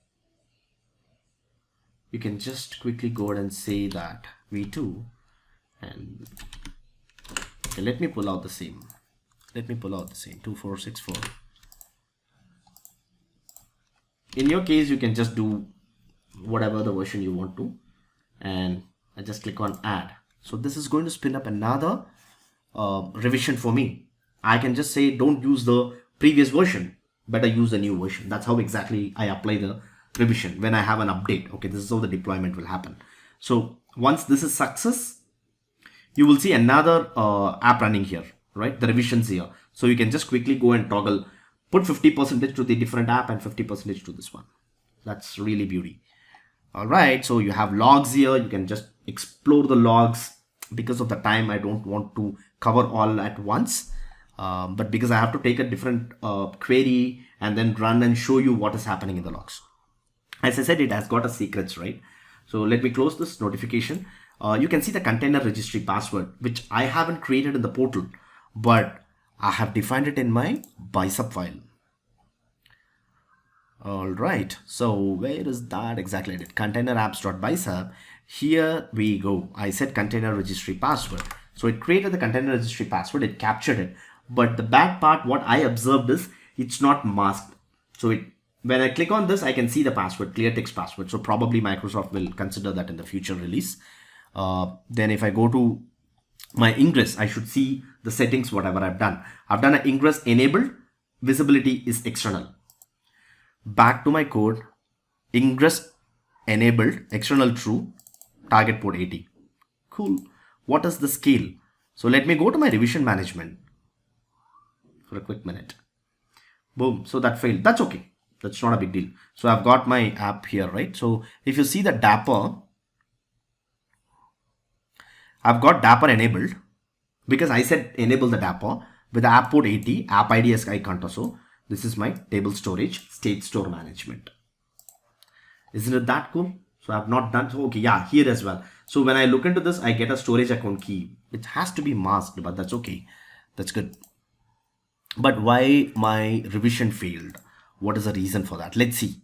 you can just quickly go ahead and say that V2. And okay, let me pull out the same. 2464. In your case, you can just do whatever the version you want to, and I just click on add. So this is going to spin up another revision for me. I can just say don't use the previous version, better use the new version. That's how exactly I apply the revision when I have an update. Okay, this is how the deployment will happen. So once this is success, you will see another app running here, right? The revisions here. So you can just quickly go and toggle, put 50% to the different app and 50% to this one. That's really beauty. All right, so you have logs here. You can just explore the logs. Because of the time, I don't want to cover all at once. But because I have to take a different query and then run and show you what is happening in the logs. As I said, it has got a secrets, right? So let me close this notification. You can see the container registry password, which I haven't created in the portal, but I have defined it in my bicep file. All right, so where is that exactly? Container apps.bicep. Here we go. I said container registry password. So it created the container registry password. It captured it. But the bad part, what I observed is it's not masked. So when I click on this, I can see the password, clear text password. So probably Microsoft will consider that in the future release. Then if I go to my ingress, I should see the settings, whatever I've done. I've done an ingress enabled, visibility is external. Back to my code, ingress enabled, external true, target port 80. Cool. What is the scale? So let me go to my revision management for a quick minute. Boom. So that failed. That's okay. That's not a big deal. So I've got my app here, right? So if you see the Dapper, I've got Dapper enabled because I said enable the Dapper with the app port 80, app ID as iContoso. This is my table storage, state store management. Isn't it that cool? So I've not done so. Okay, yeah, here as well. So when I look into this, I get a storage account key. It has to be masked, but that's okay. That's good. But why my revision failed? What is the reason for that? Let's see.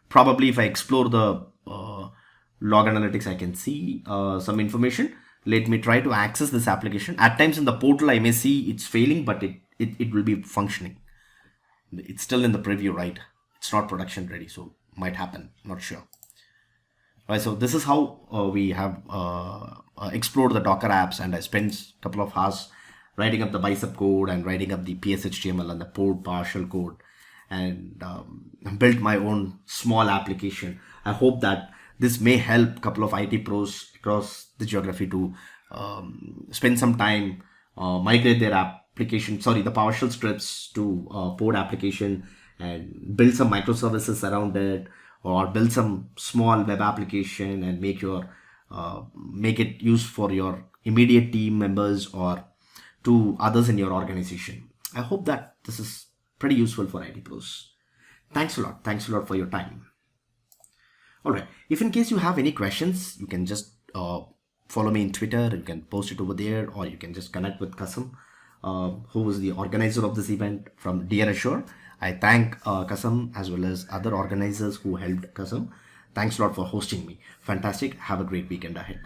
Probably if I explore the log analytics, I can see some information. Let me try to access this application. At times in the portal, I may see it's failing, but it will be functioning. It's still in the preview, right? It's not production ready, so might happen. Not sure. Right, so this is how we have explored the Docker apps, and I spent a couple of hours writing up the bicep code and writing up the PSHTML and the Pod PowerShell code, and built my own small application. I hope that this may help a couple of IT pros across the geography to spend some time, migrate their application, sorry, the PowerShell scripts to Pod application, and build some microservices around it, or build some small web application and make it used for your immediate team members or to others in your organization. I hope that this is pretty useful for IT pros. Thanks a lot. Thanks a lot for your time. All right. If in case you have any questions, you can just follow me in Twitter. You can post it over there, or you can just connect with Kasam, who is the organizer of this event from Dear Assure. I thank Kasam as well as other organizers who helped Kasam. Thanks a lot for hosting me. Fantastic. Have a great weekend ahead.